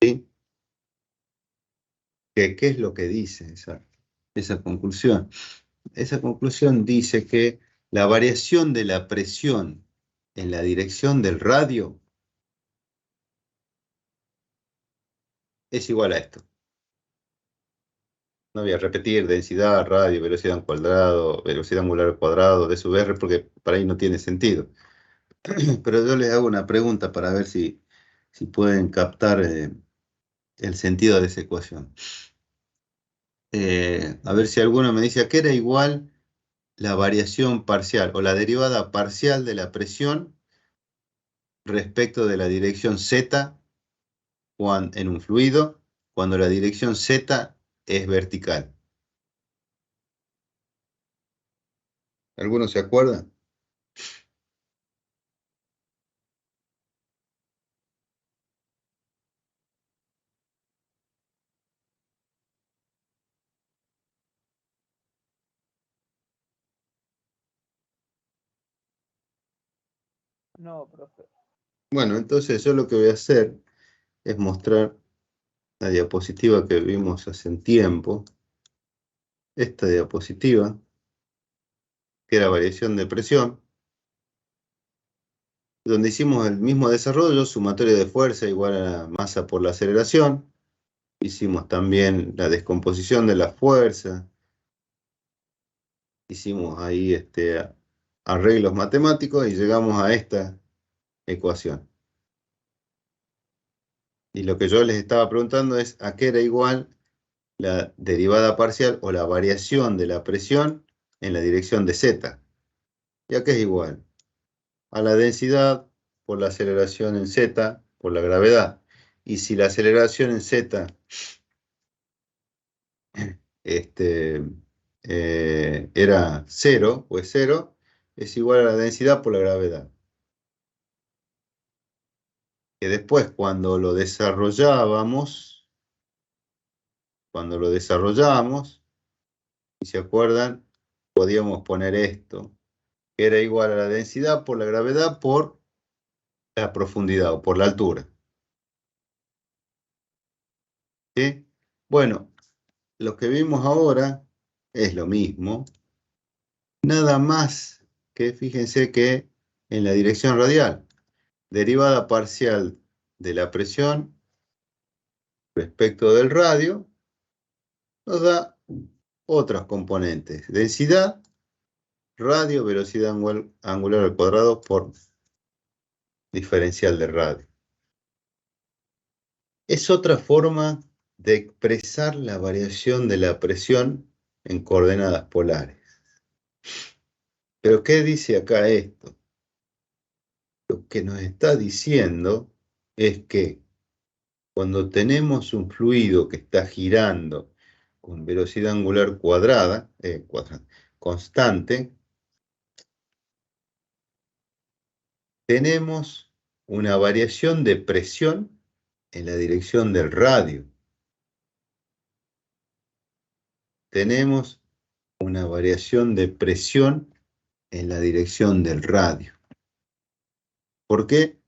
¿Sí? ¿Qué es lo que dice esa conclusión? Esa conclusión dice que la variación de la presión en la dirección del radio es igual a esto. No voy a repetir densidad, radio, velocidad al cuadrado, velocidad angular al cuadrado, d sub r, porque para ahí no tiene sentido. Pero yo les hago una pregunta para ver si pueden captar el sentido de esa ecuación. A ver si alguno me dice a qué era igual la variación parcial o la derivada parcial de la presión respecto de la dirección z en un fluido cuando la dirección z es vertical. ¿Alguno se acuerda? No, profe. Bueno, entonces yo lo que voy a hacer es mostrar la diapositiva que vimos hace un tiempo. Esta diapositiva, que era variación de presión, donde hicimos el mismo desarrollo, sumatoria de fuerza igual a la masa por la aceleración. Hicimos también la descomposición de la fuerza hicimos ahí arreglos matemáticos y llegamos a esta ecuación. Y lo que yo les estaba preguntando es a qué era igual la derivada parcial o la variación de la presión en la dirección de z. ¿Y a qué es igual? A la densidad por la aceleración en z por la gravedad. Y si la aceleración en z era 0, pues 0, es igual a la densidad por la gravedad. Que después cuando lo desarrollábamos, si se acuerdan, podíamos poner esto, que era igual a la densidad por la gravedad por la profundidad o por la altura. ¿Sí? Bueno, lo que vimos ahora es lo mismo, nada más que fíjense que en la dirección radial, derivada parcial de la presión respecto del radio, nos da otras componentes. Densidad, radio, velocidad angular al cuadrado por diferencial de radio. Es otra forma de expresar la variación de la presión en coordenadas polares. Pero ¿qué dice acá esto? Lo que nos está diciendo es que cuando tenemos un fluido que está girando con velocidad angular constante, tenemos una variación de presión en la dirección del radio. Tenemos una variación de presión en la dirección del radio. ¿Por qué?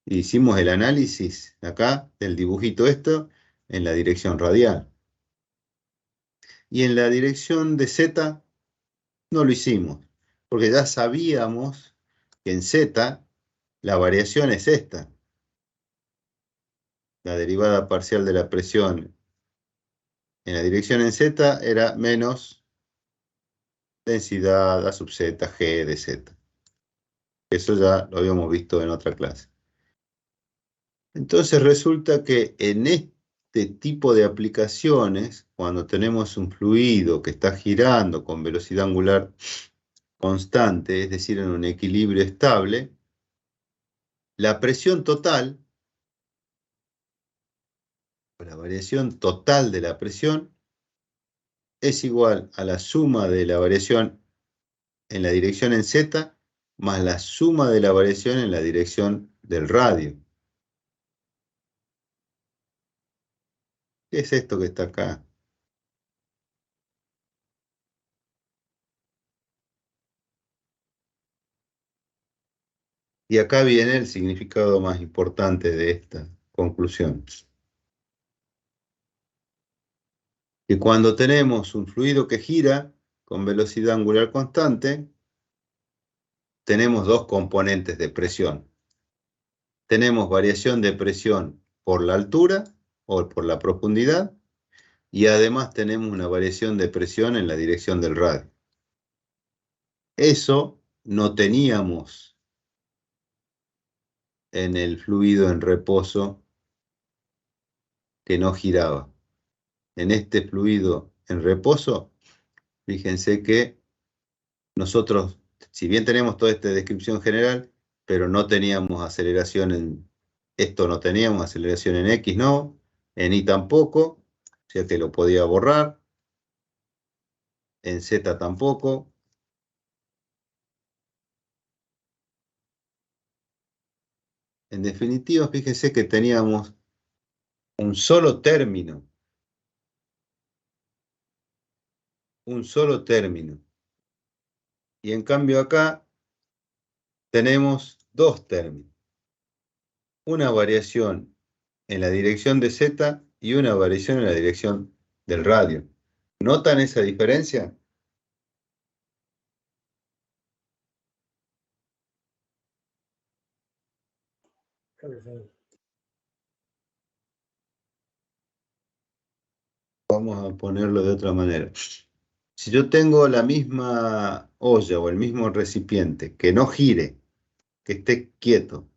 Hicimos el análisis acá del dibujito esto en la dirección radial. Y en la dirección de z no lo hicimos, porque ya sabíamos que en z la variación es esta. La derivada parcial de la presión en la dirección en z era menos densidad a sub z, g de z. Eso ya lo habíamos visto en otra clase. Entonces resulta que en este tipo de aplicaciones, cuando tenemos un fluido que está girando con velocidad angular constante, es decir, en un equilibrio estable, la presión total, o la variación total de la presión, es igual a la suma de la variación en la dirección en z más la suma de la variación en la dirección del radio. ¿Qué es esto que está acá? Y acá viene el significado más importante de esta conclusión. Que cuando tenemos un fluido que gira con velocidad angular constante, tenemos dos componentes de presión. Tenemos variación de presión por la altura o por la profundidad, y además tenemos una variación de presión en la dirección del radio. Eso no teníamos en el fluido en reposo que no giraba. En este fluido en reposo, fíjense que nosotros, si bien tenemos toda esta descripción general, pero no teníamos aceleración no teníamos aceleración en X, no, en Y tampoco, o sea que lo podía borrar, en Z tampoco. En definitiva, fíjense que teníamos un solo término, y en cambio acá tenemos dos términos, una variación en la dirección de Z y una variación en la dirección del radio. ¿Notan esa diferencia? Vamos a ponerlo de otra manera. Si yo tengo la misma olla o el mismo recipiente que no gire, que esté quieto,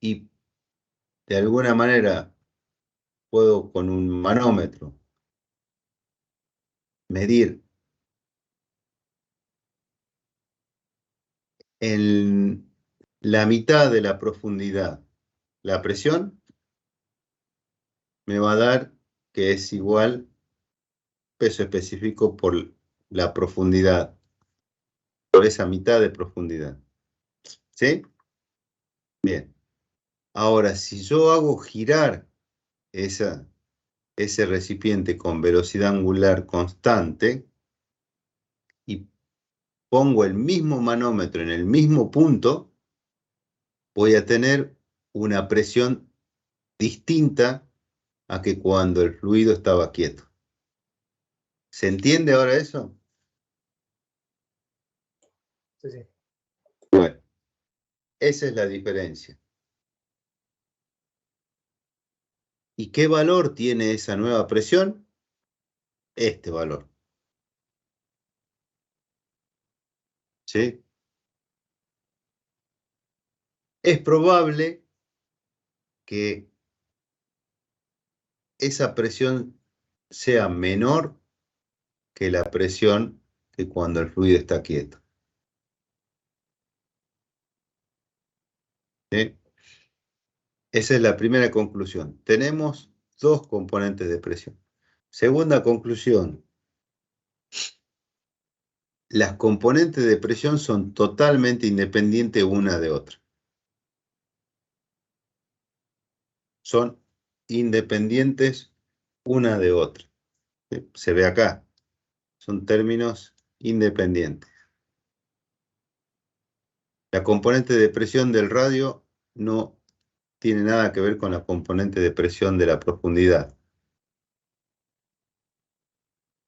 y de alguna manera puedo con un manómetro medir en la mitad de la profundidad la presión, me va a dar que es igual peso específico por la profundidad, por esa mitad de profundidad. ¿Sí? Bien. Ahora, si yo hago girar ese recipiente con velocidad angular constante y pongo el mismo manómetro en el mismo punto, voy a tener una presión distinta a que cuando el fluido estaba quieto. ¿Se entiende ahora eso? Sí, sí. Bueno, esa es la diferencia. ¿Y qué valor tiene esa nueva presión? Este valor. ¿Sí? Es probable que esa presión sea menor que la presión que cuando el fluido está quieto. ¿Sí? Esa es la primera conclusión. Tenemos dos componentes de presión. Segunda conclusión. Las componentes de presión son totalmente independientes una de otra. Son independientes una de otra. ¿Sí? Se ve acá. Son términos independientes. La componente de presión del radio no tiene nada que ver con la componente de presión de la profundidad.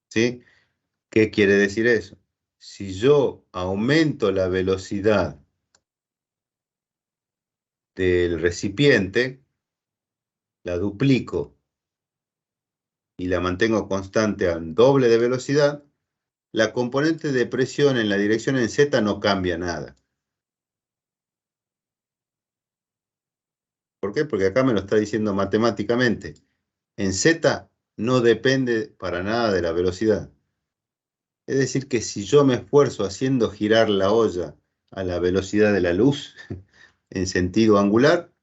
¿Sí? ¿Qué quiere decir eso? Si yo aumento la velocidad del recipiente, la duplico y la mantengo constante al doble de velocidad, la componente de presión en la dirección en Z no cambia nada. ¿Por qué? Porque acá me lo está diciendo matemáticamente. En Z no depende para nada de la velocidad. Es decir, que si yo me esfuerzo haciendo girar la olla a la velocidad de la luz en sentido angular,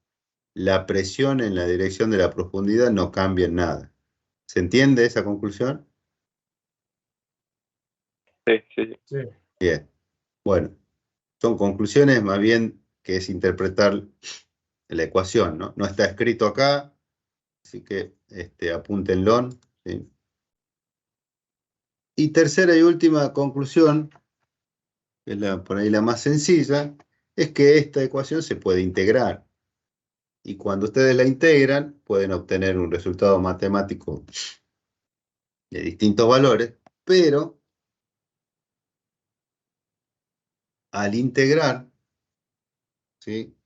la presión en la dirección de la profundidad no cambia en nada. ¿Se entiende esa conclusión? Sí, sí, sí. Sí. Bien. Bueno, son conclusiones más bien que es interpretar la ecuación, ¿no? No está escrito acá, así que apúntenlo, ¿sí? Y tercera y última conclusión, que es por ahí la más sencilla, es que esta ecuación se puede integrar. Y cuando ustedes la integran, pueden obtener un resultado matemático de distintos valores, pero al integrar, ¿sí?,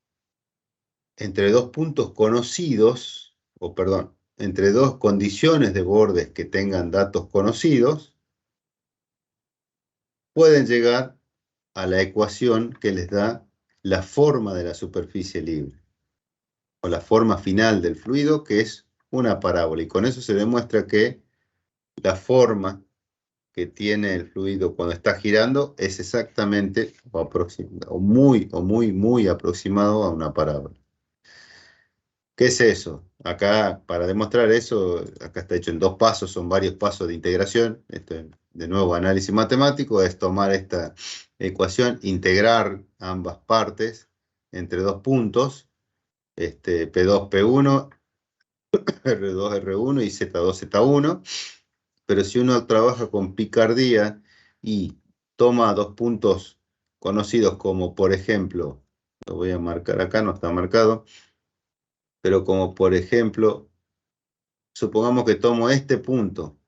entre dos puntos conocidos, o perdón, entre dos condiciones de bordes que tengan datos conocidos, pueden llegar a la ecuación que les da la forma de la superficie libre, o la forma final del fluido, que es una parábola. Y con eso se demuestra que la forma que tiene el fluido cuando está girando es exactamente muy aproximado a una parábola. ¿Qué es eso? Acá, para demostrar eso, acá está hecho en dos pasos, son varios pasos de integración. Esto, de nuevo, análisis matemático, es tomar esta ecuación, integrar ambas partes entre dos puntos, P2, P1, R2, R1 y Z2, Z1. Pero si uno trabaja con picardía y toma dos puntos conocidos como, por ejemplo, lo voy a marcar acá, no está marcado, pero como por ejemplo, supongamos que tomo este punto,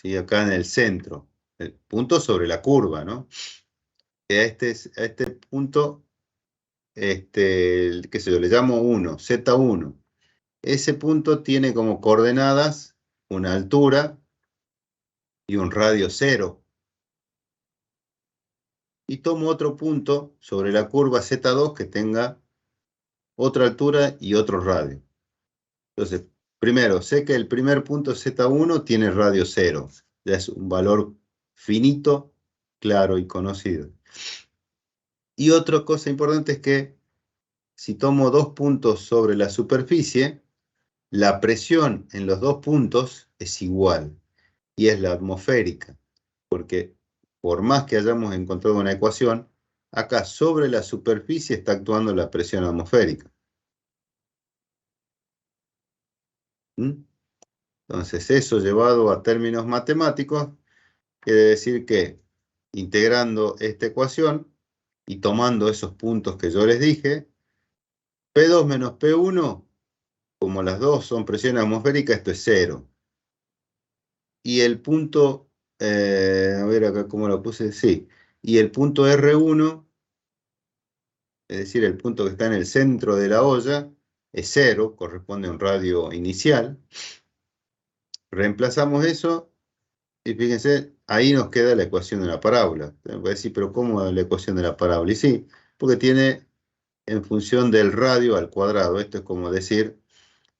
¿sí?, acá en el centro, el punto sobre la curva, ¿no? A este punto, qué sé yo, le llamo 1, Z1. Ese punto tiene como coordenadas una altura y un radio 0. Y tomo otro punto sobre la curva Z2 que tenga otra altura y otro radio. Entonces, primero, sé que el primer punto Z1 tiene radio 0. Ya es un valor finito, claro y conocido. Y otra cosa importante es que si tomo dos puntos sobre la superficie, la presión en los dos puntos es igual, y es la atmosférica, porque por más que hayamos encontrado una ecuación, acá sobre la superficie está actuando la presión atmosférica. ¿Mm? Entonces, eso llevado a términos matemáticos, quiere decir que integrando esta ecuación y tomando esos puntos que yo les dije, P2 menos P1, como las dos son presión atmosférica, esto es cero. Y el punto, a ver acá cómo lo puse, sí. Y el punto R1, es decir, el punto que está en el centro de la olla, es cero, corresponde a un radio inicial. Reemplazamos eso y fíjense, ahí nos queda la ecuación de la parábola. Me va a decir, pero ¿cómo la ecuación de la parábola? Y sí, porque tiene en función del radio al cuadrado. Esto es como decir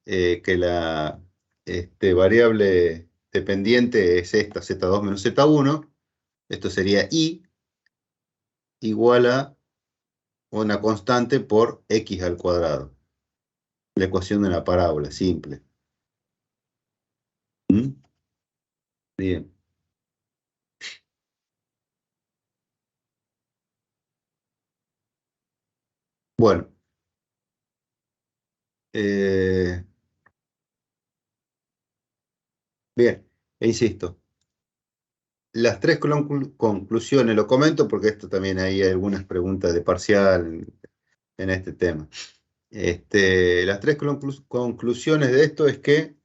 que la variable dependiente es esta, Z2 menos Z1. Esto sería I igual a una constante por X al cuadrado. La ecuación de la parábola, simple. ¿Mm? Bien. Bueno, eh, bien, e insisto, las tres conclusiones, lo comento porque esto también hay algunas preguntas de parcial en este tema. Las tres conclusiones de esto es que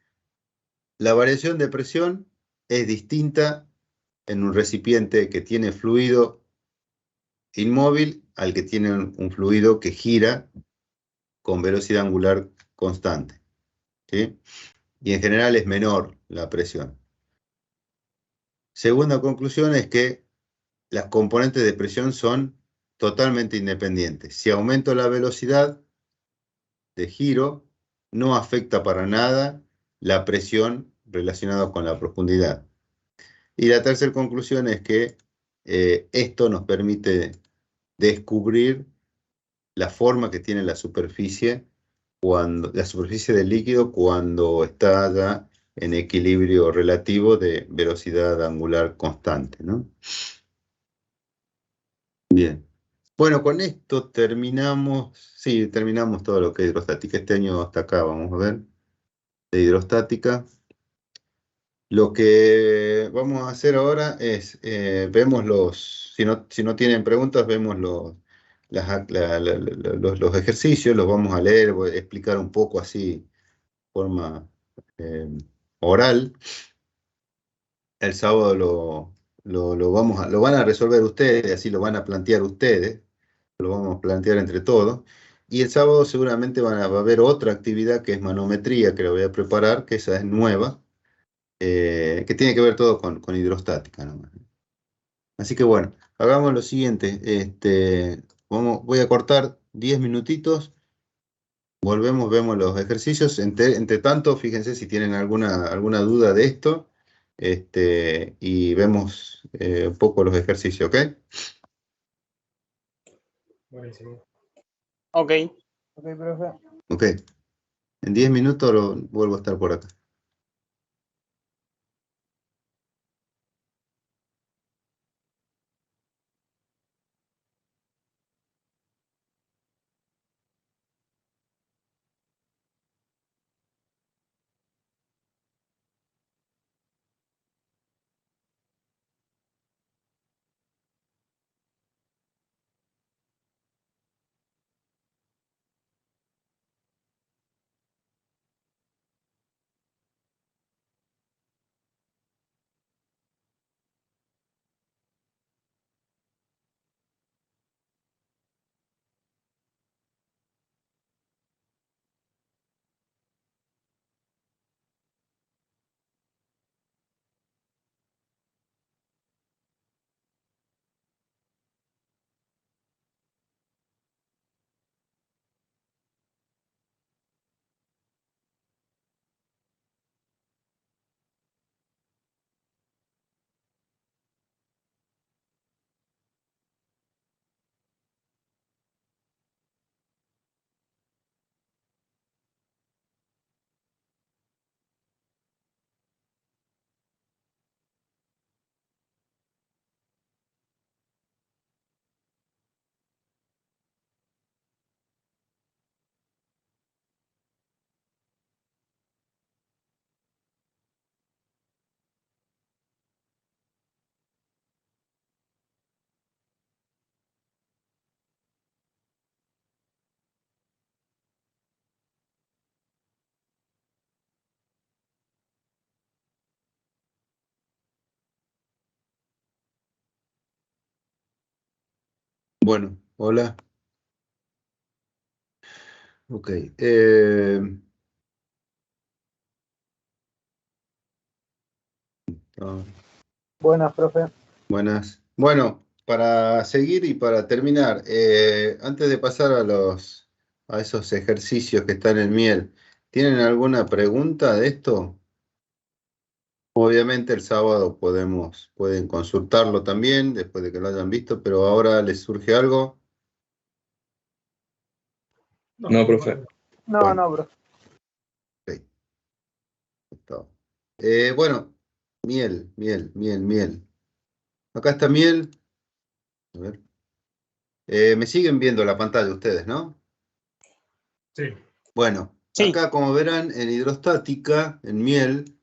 la variación de presión es distinta en un recipiente que tiene fluido inmóvil al que tiene un fluido que gira con velocidad angular constante, ¿sí? Y en general es menor la presión. Segunda conclusión es que las componentes de presión son totalmente independientes. Si aumento la velocidad de giro, no afecta para nada la presión relacionada con la profundidad. Y la tercera conclusión es que esto nos permite descubrir la forma que tiene la superficie del líquido cuando está ya en equilibrio relativo de velocidad angular constante, ¿no? Bien. Bueno, con esto terminamos, sí, terminamos todo lo que es hidrostática. Este año hasta acá, vamos a ver, de hidrostática. Lo que vamos a hacer ahora es, vemos si no tienen preguntas, vemos los ejercicios, los vamos a leer, voy a explicar un poco así, de forma eh, oral. El sábado lo van a resolver ustedes, así lo van a plantear ustedes, lo vamos a plantear entre todos. Y el sábado seguramente va a haber otra actividad que es manometría, que la voy a preparar, que esa es nueva, que tiene que ver todo con hidrostática, ¿no? Así que bueno, hagamos lo siguiente. Voy a cortar 10 minutitos, volvemos, vemos los ejercicios. Entre tanto, fíjense si tienen alguna duda de esto, y vemos un poco los ejercicios, ¿ok? Buenísimo. Ok. Ok, profe. Ok. En 10 minutos vuelvo a estar por acá. Bueno, hola. Ok. Ah, Buenas, profe. buenas. Bueno, para seguir y para terminar, antes de pasar a esos ejercicios que están en miel, ¿tienen alguna pregunta de esto? Obviamente el sábado pueden consultarlo también, después de que lo hayan visto, pero ahora les surge algo. No, profe. No, Bueno, no, profe. ok, está. Bueno, miel. Acá está miel. A ver. Me siguen viendo la pantalla ustedes, ¿no? Sí. Bueno, Sí. acá como verán en hidrostática, en miel,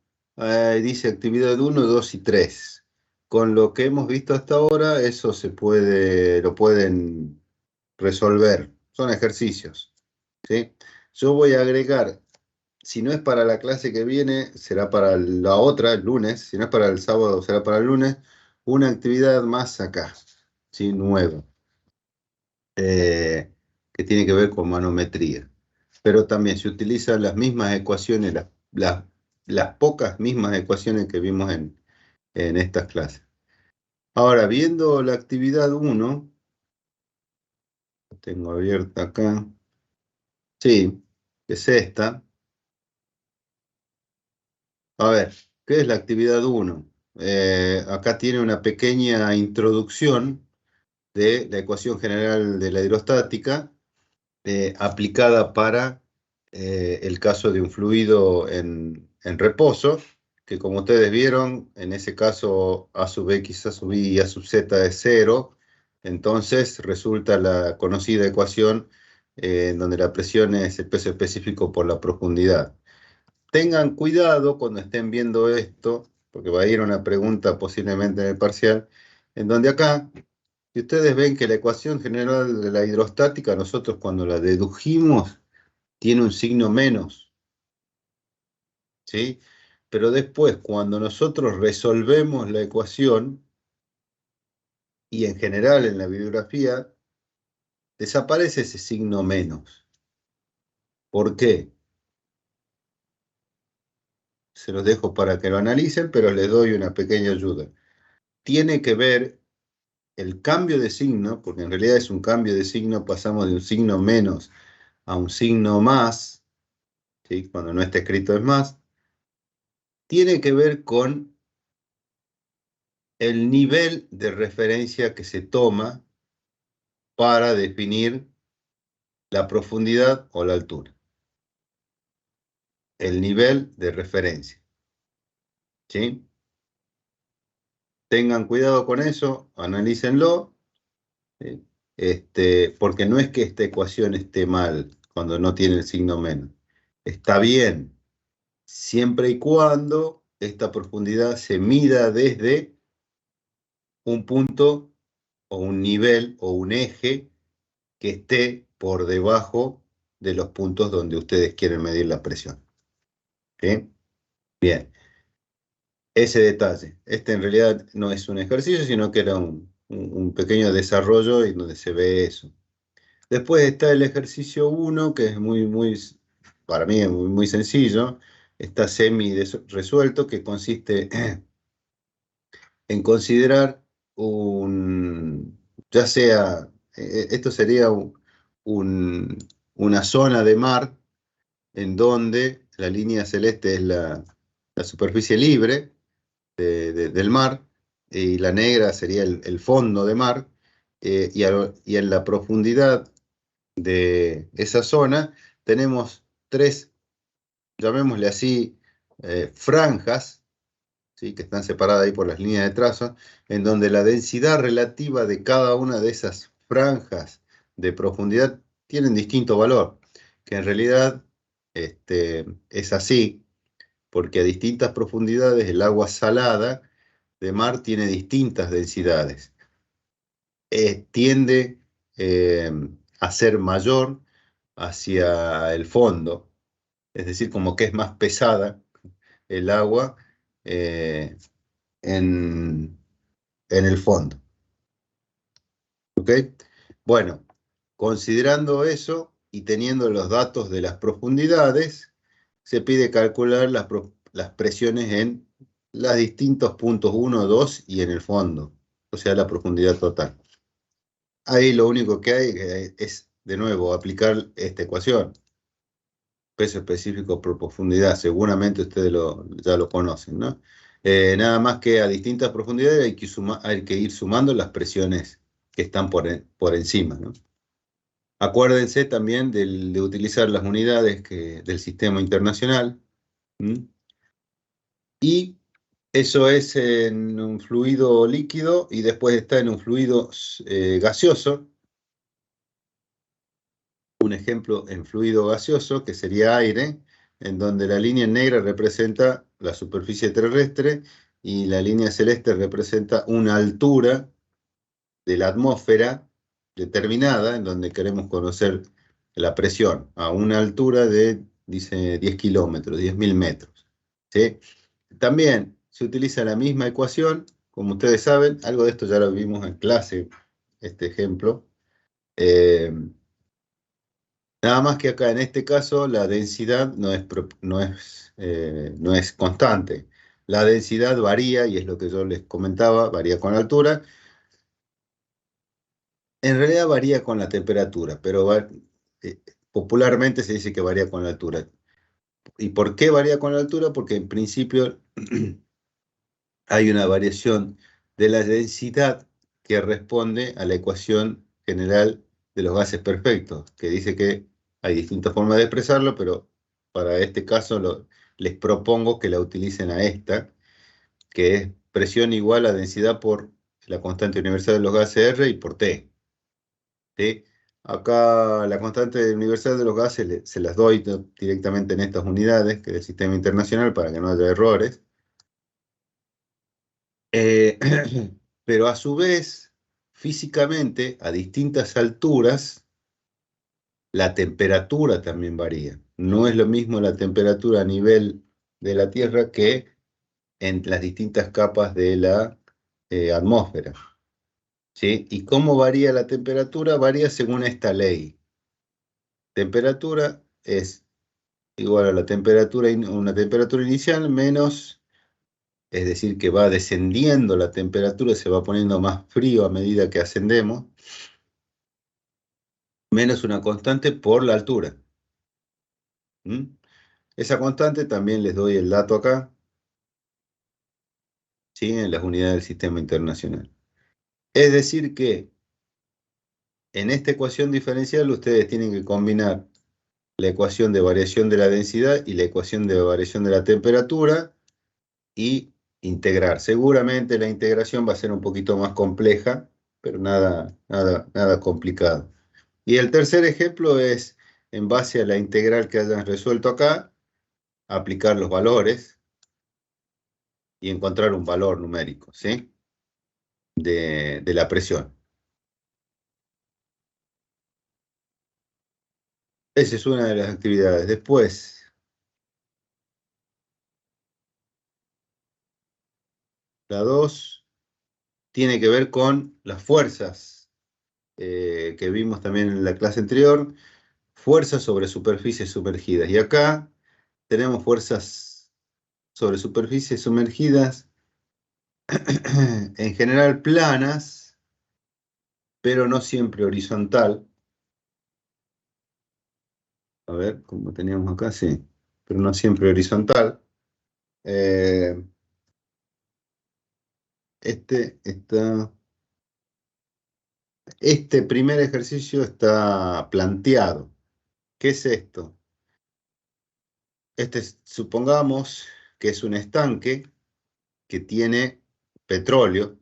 dice actividad 1, 2 y 3. Con lo que hemos visto hasta ahora, eso lo pueden resolver. Son ejercicios, ¿sí? Yo voy a agregar, si no es para la clase que viene, será para la otra, el lunes. Si no es para el sábado, será para el lunes. Una actividad más acá, ¿sí? Nueva. Que tiene que ver con manometría. Pero también se utilizan las mismas ecuaciones, las pocas mismas ecuaciones que vimos en estas clases. Ahora, viendo la actividad 1, tengo abierta acá, sí, es esta. A ver, ¿qué es la actividad 1? Acá tiene una pequeña introducción de la ecuación general de la hidrostática, aplicada para el caso de un fluido en reposo, que como ustedes vieron, en ese caso A sub X, A sub Y y A sub Z es 0, entonces resulta la conocida ecuación en donde la presión es el peso específico por la profundidad. Tengan cuidado cuando estén viendo esto, porque va a ir una pregunta posiblemente en el parcial, en donde acá, si ustedes ven que la ecuación general de la hidrostática, nosotros cuando la dedujimos, tiene un signo menos, ¿sí? Pero después, cuando nosotros resolvemos la ecuación, y en general en la bibliografía, desaparece ese signo menos. ¿Por qué? Se los dejo para que lo analicen, pero les doy una pequeña ayuda. Tiene que ver el cambio de signo, porque en realidad es un cambio de signo, pasamos de un signo menos a un signo más, ¿sí? Cuando no está escrito es más, tiene que ver con el nivel de referencia que se toma para definir la profundidad o la altura. El nivel de referencia, ¿sí? Tengan cuidado con eso, analícenlo, ¿sí? Porque no es que esta ecuación esté mal cuando no tiene el signo menos. Está bien, siempre y cuando esta profundidad se mida desde un punto o un nivel o un eje que esté por debajo de los puntos donde ustedes quieren medir la presión. ¿Sí? Bien, ese detalle. Este en realidad no es un ejercicio, sino que era un pequeño desarrollo en donde se ve eso. Después está el ejercicio 1, que es para mí es muy sencillo. Está semi resuelto, que consiste en considerar ya sea, esto sería una zona de mar en donde la línea celeste es la superficie libre del mar, y la negra sería el fondo de mar, y en la profundidad de esa zona tenemos tres, llamémosle así, franjas, ¿sí? Que están separadas ahí por las líneas de trazo, en donde la densidad relativa de cada una de esas franjas de profundidad tienen distinto valor, que en realidad es así, porque a distintas profundidades el agua salada de mar tiene distintas densidades. Tiende a ser mayor hacia el fondo, es decir, como que es más pesada el agua eh, en el fondo. ¿Ok? Bueno, considerando eso y teniendo los datos de las profundidades, se pide calcular las presiones en los distintos puntos 1, 2 y en el fondo, o sea, la profundidad total. Ahí lo único que hay es, de nuevo, aplicar esta ecuación. Peso específico por profundidad, seguramente ustedes ya lo conocen, ¿no? Nada más que a distintas profundidades hay que ir sumando las presiones que están por encima, ¿no? Acuérdense también de utilizar las unidades del sistema internacional. ¿Mm? Y eso es en un fluido líquido y después está en un fluido gaseoso. Un ejemplo en fluido gaseoso, que sería aire, en donde la línea negra representa la superficie terrestre y la línea celeste representa una altura de la atmósfera determinada, en donde queremos conocer la presión, a una altura de, dice, 10 kilómetros, 10.000 metros. ¿Sí? También se utiliza la misma ecuación, como ustedes saben, algo de esto ya lo vimos en clase, este ejemplo. Nada más que acá en este caso la densidad no es constante. La densidad varía, y es lo que yo les comentaba, varía con la altura. En realidad varía con la temperatura, pero popularmente se dice que varía con la altura. ¿Y por qué varía con la altura? Porque en principio hay una variación de la densidad que responde a la ecuación general de los gases perfectos, que dice que hay distintas formas de expresarlo, pero para este caso les propongo que la utilicen a esta, que es presión igual a densidad por la constante universal de los gases R y por T. ¿Sí? Acá la constante universal de los gases se las doy directamente en estas unidades, que es el sistema internacional, para que no haya errores. Pero a su vez, físicamente, a distintas alturas, la temperatura también varía. No es lo mismo la temperatura a nivel de la Tierra que en las distintas capas de la atmósfera. ¿Sí? ¿Y cómo varía la temperatura? Varía según esta ley. Temperatura es igual a la temperatura, una temperatura inicial menos, es decir, que va descendiendo la temperatura, se va poniendo más frío a medida que ascendemos, menos una constante por la altura. ¿Mm? Esa constante también les doy el dato acá, ¿sí? En las unidades del sistema internacional. Es decir que en esta ecuación diferencial ustedes tienen que combinar la ecuación de variación de la densidad y la ecuación de variación de la temperatura y integrar. Seguramente la integración va a ser un poquito más compleja, pero nada complicado. Y el tercer ejemplo es, en base a la integral que hayan resuelto acá, aplicar los valores y encontrar un valor numérico, ¿sí? De la presión. Esa es una de las actividades. Después, la 2 tiene que ver con las fuerzas que vimos también en la clase anterior, fuerzas sobre superficies sumergidas. Y acá tenemos fuerzas sobre superficies sumergidas, en general planas, pero no siempre horizontal. A ver, como teníamos acá, sí, pero no siempre horizontal. Eh, este primer ejercicio está planteado. ¿Qué es esto? Supongamos que es un estanque que tiene petróleo,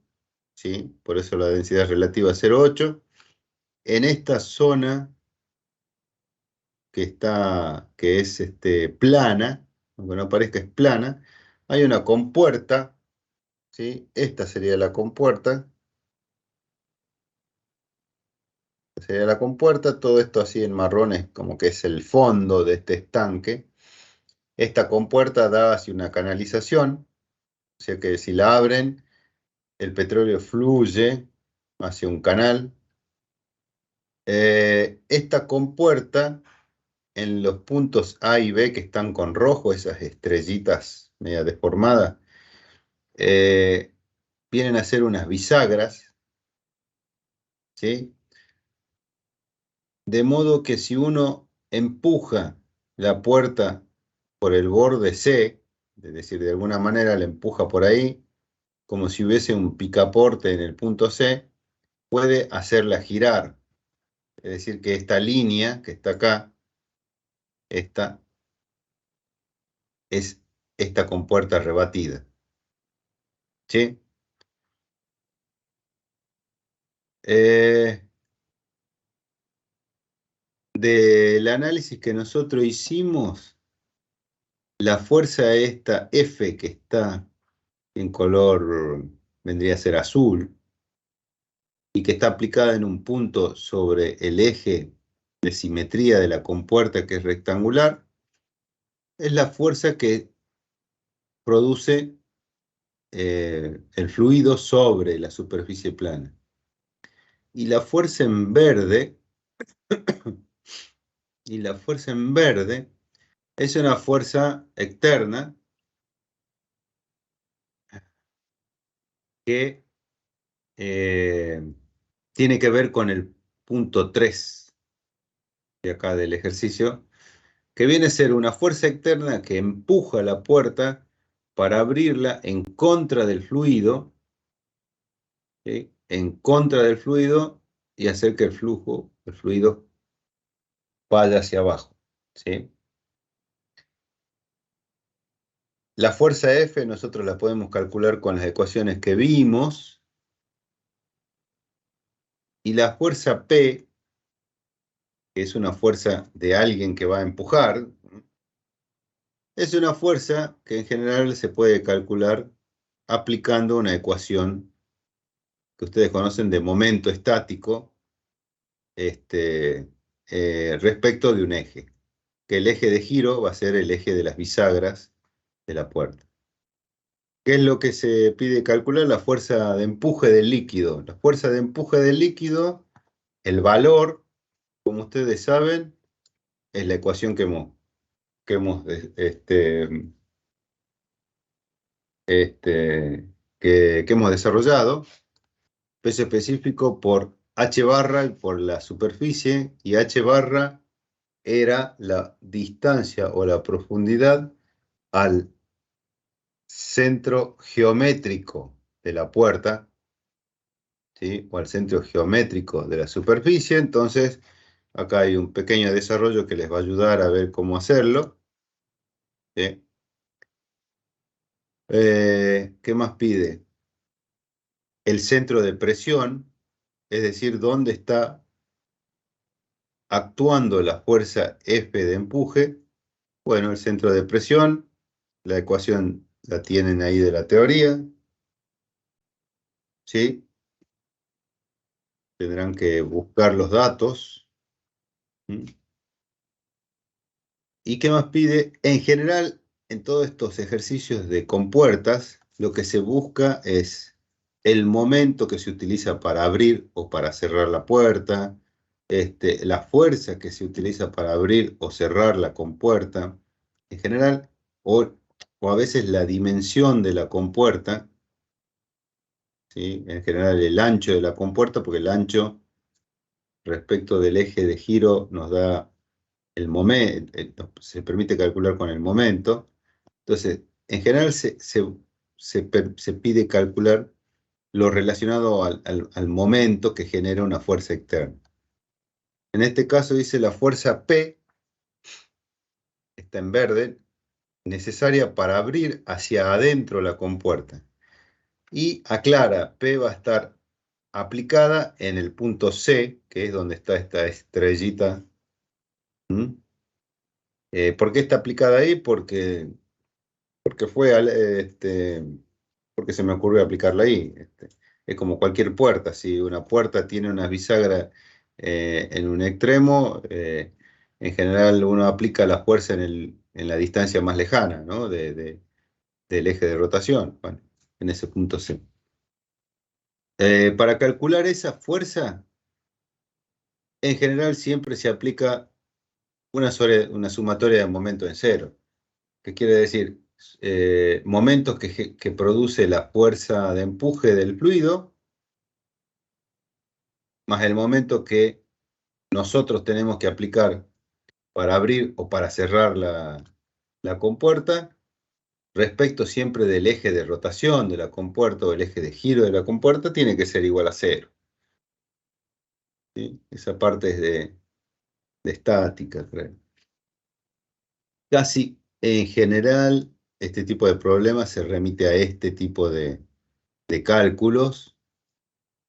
¿sí? Por eso la densidad relativa es 0,8. En esta zona que es plana, aunque no parezca, es plana, hay una compuerta, ¿sí? Esta sería la compuerta. Sería la compuerta, todo esto así en marrones, como que es el fondo de este estanque. Esta compuerta da hacia una canalización, o sea que si la abren, el petróleo fluye hacia un canal. Esta compuerta, en los puntos A y B que están con rojo, esas estrellitas media deformadas, vienen a ser unas bisagras, ¿sí? De modo que si uno empuja la puerta por el borde C, es decir, de alguna manera la empuja por ahí, como si hubiese un picaporte en el punto C, puede hacerla girar. Es decir, que esta línea que está acá, esta es esta compuerta rebatida. ¿Sí? Del análisis que nosotros hicimos, la fuerza esta F que está en color, vendría a ser azul, y que está aplicada en un punto sobre el eje de simetría de la compuerta que es rectangular, es la fuerza que produce el fluido sobre la superficie plana. Y la fuerza en verde, es una fuerza externa que tiene que ver con el punto 3 de acá del ejercicio, que viene a ser una fuerza externa que empuja la puerta para abrirla en contra del fluido, ¿sí? En contra del fluido, y hacer que el fluido vaya hacia abajo, ¿sí? La fuerza F nosotros la podemos calcular con las ecuaciones que vimos, y la fuerza P, que es una fuerza de alguien que va a empujar, es una fuerza que en general se puede calcular aplicando una ecuación que ustedes conocen de momento estático, respecto de un eje, que el eje de giro va a ser el eje de las bisagras de la puerta. ¿Qué es lo que se pide calcular? La fuerza de empuje del líquido. La fuerza de empuje del líquido, el valor, como ustedes saben, es la ecuación que hemos desarrollado, peso específico por h barra por la superficie, y h barra era la distancia o la profundidad al centro geométrico de la puerta, ¿sí? O al centro geométrico de la superficie. Entonces, acá hay un pequeño desarrollo que les va a ayudar a ver cómo hacerlo, ¿sí? ¿Qué más pide? El centro de presión, es decir, dónde está actuando la fuerza F de empuje. Bueno, el centro de presión, la ecuación la tienen ahí de la teoría, ¿sí? Tendrán que buscar los datos. ¿Mm? ¿Y qué más pide? En general, en todos estos ejercicios de compuertas, lo que se busca es el momento que se utiliza para abrir o para cerrar la puerta, la fuerza que se utiliza para abrir o cerrar la compuerta, en general, o a veces la dimensión de la compuerta, ¿sí? En general el ancho de la compuerta, porque el ancho respecto del eje de giro nos da el momento, se permite calcular con el momento. Entonces, en general se pide calcular lo relacionado al momento que genera una fuerza externa. En este caso dice la fuerza P, está en verde, necesaria para abrir hacia adentro la compuerta. Y aclara, P va a estar aplicada en el punto C, que es donde está esta estrellita. ¿Mm? ¿Por qué está aplicada ahí? Porque porque se me ocurrió aplicarla ahí. Es como cualquier puerta. Si una puerta tiene una bisagra en un extremo, en general uno aplica la fuerza en la distancia más lejana, ¿no? Del eje de rotación. Bueno, en ese punto C. Para calcular esa fuerza, En general siempre se aplica una sumatoria de momentos en cero. ¿Qué quiere decir? Momentos que produce la fuerza de empuje del fluido, más el momento que nosotros tenemos que aplicar para abrir o para cerrar la compuerta, respecto siempre del eje de rotación de la compuerta o el eje de giro de la compuerta, tiene que ser igual a cero. ¿Sí? Esa parte es de estática, creo. Casi en general, este tipo de problemas se remite a este tipo de cálculos,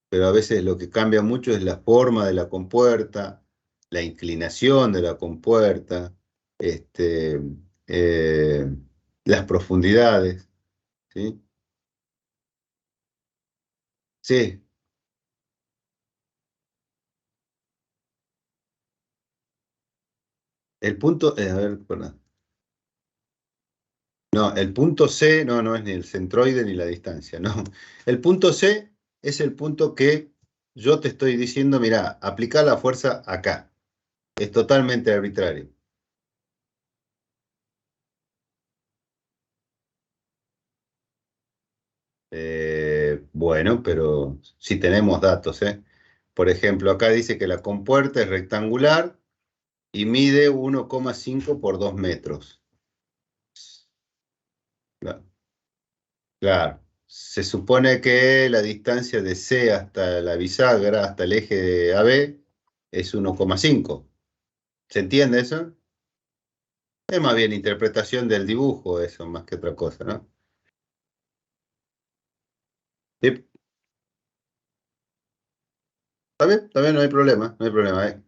pero a veces lo que cambia mucho es la forma de la compuerta, la inclinación de la compuerta, este, eh, las profundidades, ¿sí? Sí, el punto, a ver, perdón. No, el punto C no es ni el centroide ni la distancia, no. El punto C es el punto que yo te estoy diciendo, mira, aplica la fuerza acá. Es totalmente arbitrario. Bueno, pero si tenemos datos, ¿eh? Por ejemplo, acá dice que la compuerta es rectangular y mide 1,5 por 2 metros. Claro. Claro. Se supone que la distancia de C hasta la bisagra, hasta el eje de AB, es 1,5. ¿Se entiende eso? Es más bien interpretación del dibujo eso, más que otra cosa, ¿no? Sí, está bien, no hay problema, no hay problema, ¿eh?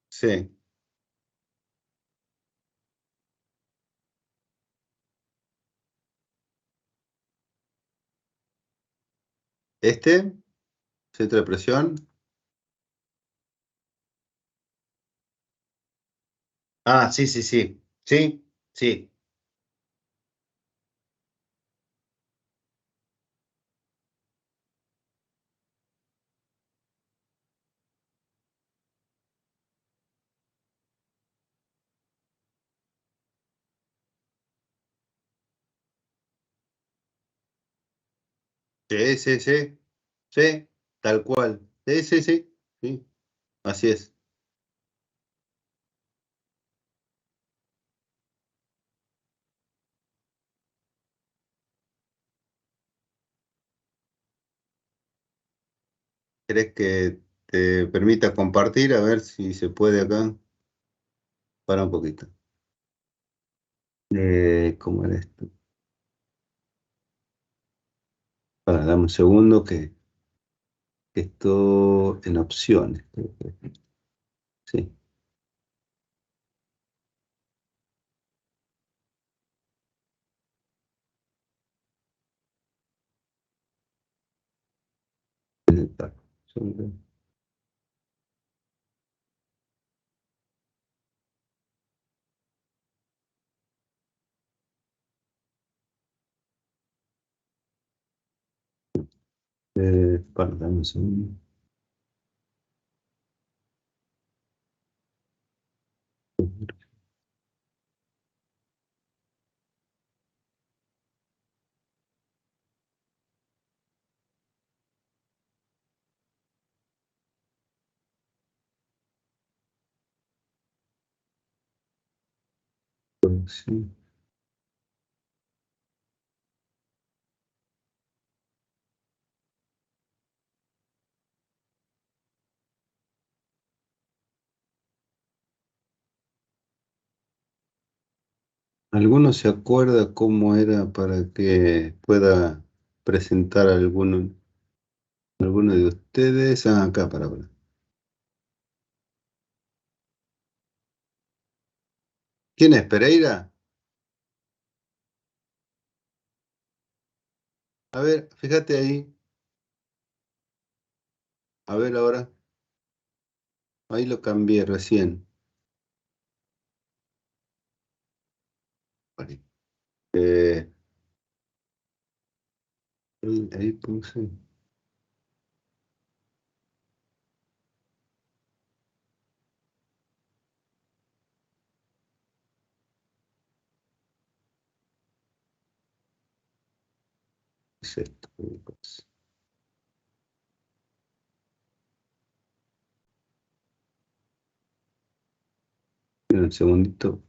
Sí. Este, centro de presión. Ah, sí, sí, sí. Sí, sí. Sí, sí, sí. Sí, tal cual. Sí, sí, sí. Sí, así es. ¿Querés que te permita compartir? A ver si se puede acá. Para un poquito. ¿Cómo era esto? Para, dame un segundo que esto en opciones. Sí. Para, dame un segundo. Sí. ¿Alguno se acuerda cómo era para que pueda presentar alguno de ustedes? Ah, acá para. ¿Quién es Pereira? A ver, fíjate ahí. A ver ahora. Ahí lo cambié recién. Vale. Eh, ahí puse. es esto. Un segundito.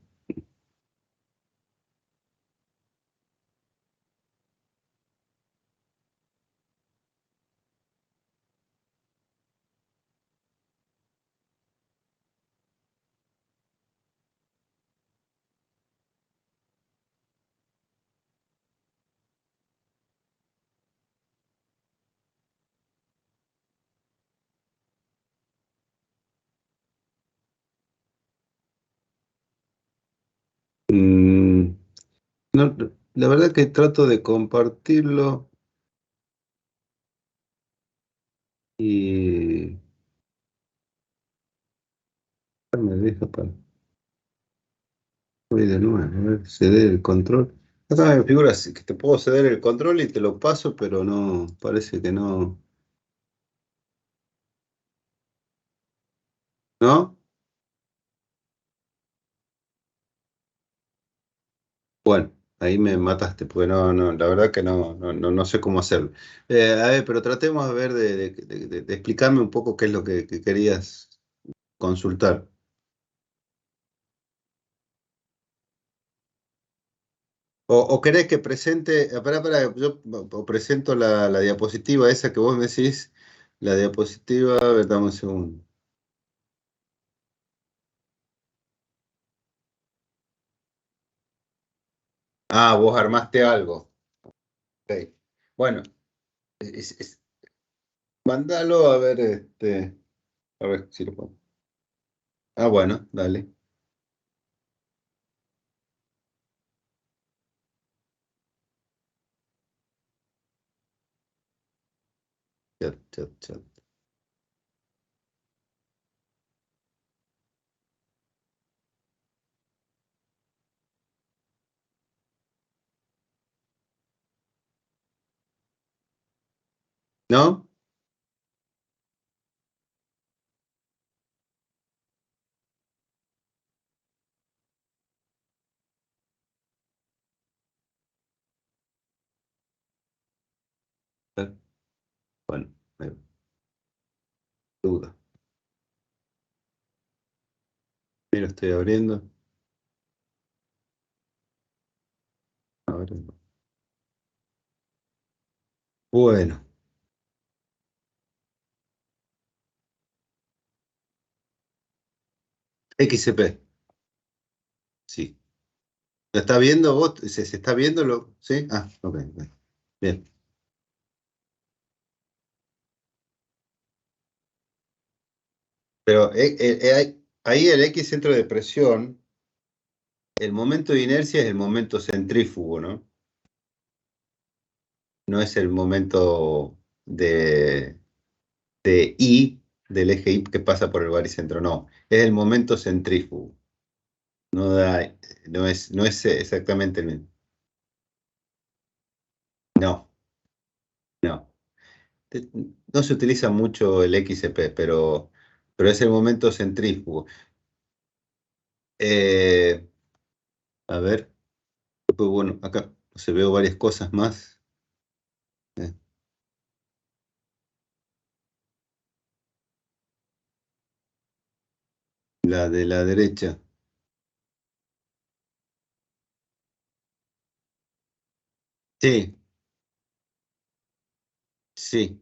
Mm, no, la verdad que trato de compartirlo y me deja para. Voy de nuevo, a ver, ceder el control. Acá me figura que te puedo ceder el control y te lo paso, pero no, parece que no. ¿No? Bueno, ahí me mataste, porque no, la verdad que no sé cómo hacerlo. A ver, pero tratemos de ver de explicarme un poco qué es lo que querías consultar. O querés que presente, para, yo o presento la diapositiva esa que vos me decís, la diapositiva, a ver, dame un segundo. Ah, vos armaste algo. Ok. Bueno, mándalo a ver, a ver si lo puedo. Ah, bueno, dale. Chat, chat, chat. ¿No? Bueno, me duda. Mira, estoy abriendo. A ver. Bueno, XCP, sí. ¿Lo está viendo vos? ¿Se está viendo? ¿Sí? Ah, ok, ok. Bien. Pero ahí el X centro de presión, el momento de inercia es el momento centrífugo, ¿no? No es el momento de I, del eje I que pasa por el baricentro, no. Es el momento centrífugo. No da, no es exactamente el mismo. No, no. No se utiliza mucho el XCP, pero es el momento centrífugo. Eh, a ver, pues bueno, acá se veo varias cosas más. Eh, La de la derecha. Sí, sí,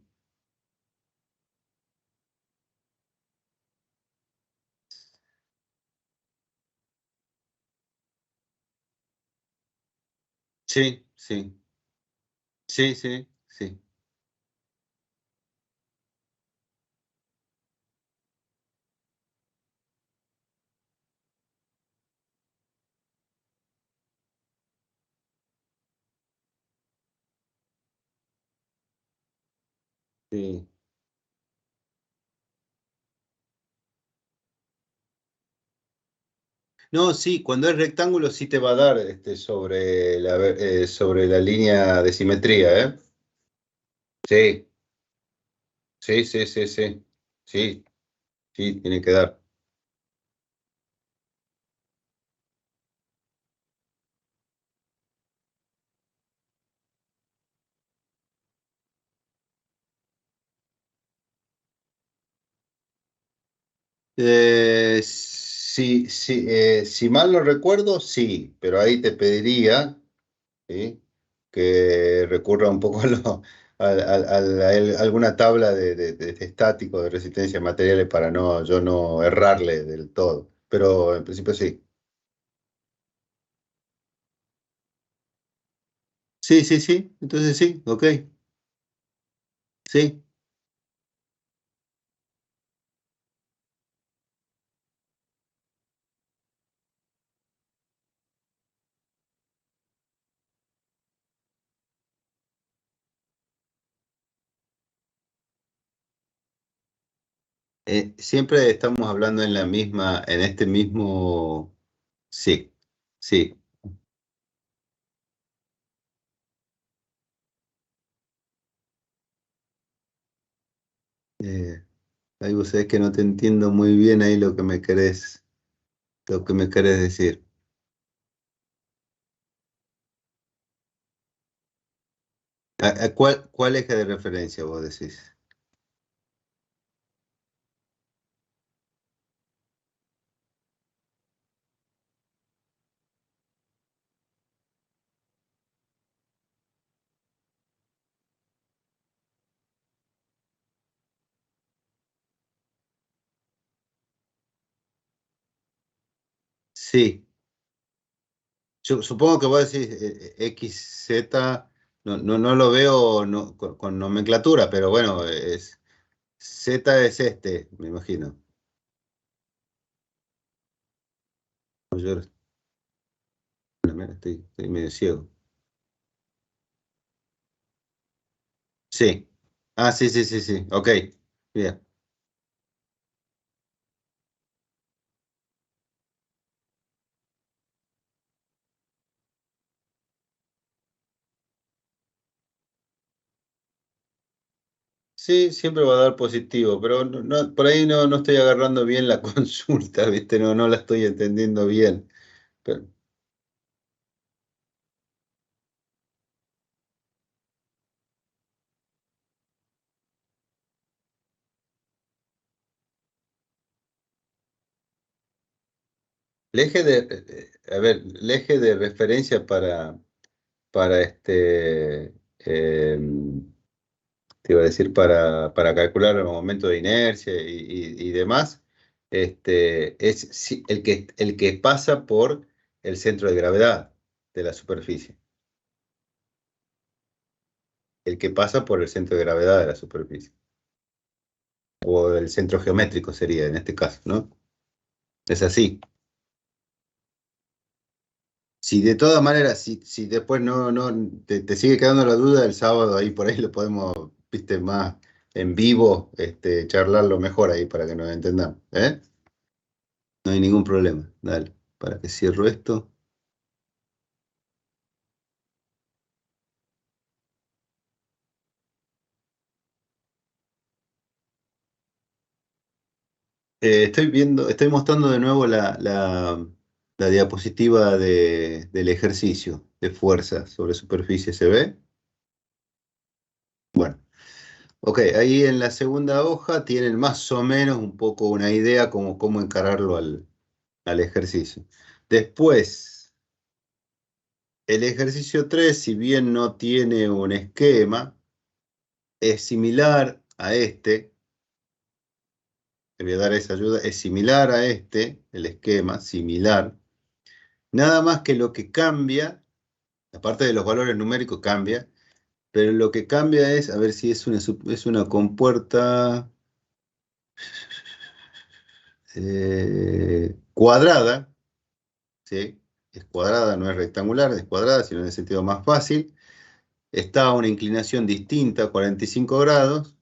sí, sí, sí, sí, sí. Sí. No, sí, cuando es rectángulo sí te va a dar sobre la línea de simetría, ¿eh? Sí, sí, sí, sí, sí. Sí, sí, tiene que dar. Si mal no recuerdo, sí, pero ahí te pediría, ¿sí?, que recurra un poco a alguna tabla de estático, de resistencia a materiales para yo no errarle del todo. Pero en principio sí. Sí, sí, sí. Entonces sí, ok. Sí. Siempre estamos hablando en este mismo. Sí, sí. Eh, Ahí vos sabés que no te entiendo muy bien ahí lo que me querés decir. ¿Cuál eje de referencia vos decís? Sí, yo supongo que vos decís XZ, no lo veo con nomenclatura, pero bueno, Z es este, me imagino. Yo estoy medio ciego. Sí. Ah, sí, sí, sí, sí. Ok. Bien. Sí, siempre va a dar positivo, pero por ahí no estoy agarrando bien la consulta, ¿viste? No la estoy entendiendo bien. Pero el eje de referencia para te iba a decir, para calcular el momento de inercia y demás, es el que pasa por el centro de gravedad de la superficie. El que pasa por el centro de gravedad de la superficie. O el centro geométrico sería en este caso, ¿no? Es así. Si de todas maneras, si después no te sigue quedando la duda, el sábado ahí por ahí lo podemos, viste, más en vivo, charlarlo mejor ahí para que nos entendamos, ¿eh? No hay ningún problema. Dale, para que cierro esto. Estoy mostrando de nuevo la diapositiva del ejercicio de fuerza sobre superficie. ¿Se ve? Bueno, ok, ahí en la segunda hoja tienen más o menos un poco una idea como cómo encararlo al ejercicio. Después, el ejercicio 3, si bien no tiene un esquema, es similar a este. Te voy a dar esa ayuda. Es similar a el esquema, similar. Nada más que lo que cambia, aparte de los valores numéricos cambia, pero lo que cambia es, a ver si es una compuerta cuadrada, ¿sí? Es cuadrada, no es rectangular, es cuadrada, sino en el sentido más fácil. Está a una inclinación distinta, 45 grados,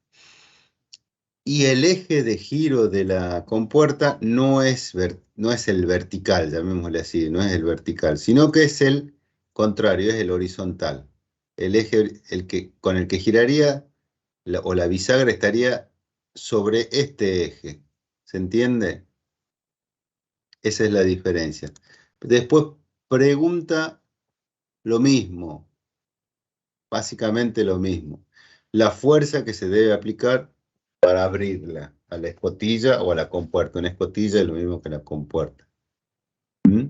y el eje de giro de la compuerta no es el vertical, llamémosle así, no es el vertical, sino que es el contrario, es el horizontal. El eje con el que giraría o la bisagra estaría sobre este eje. ¿Se entiende? Esa es la diferencia. Después pregunta lo mismo, básicamente lo mismo. La fuerza que se debe aplicar para abrirla. a la escotilla o a la compuerta. Una escotilla es lo mismo que la compuerta. ¿Mm?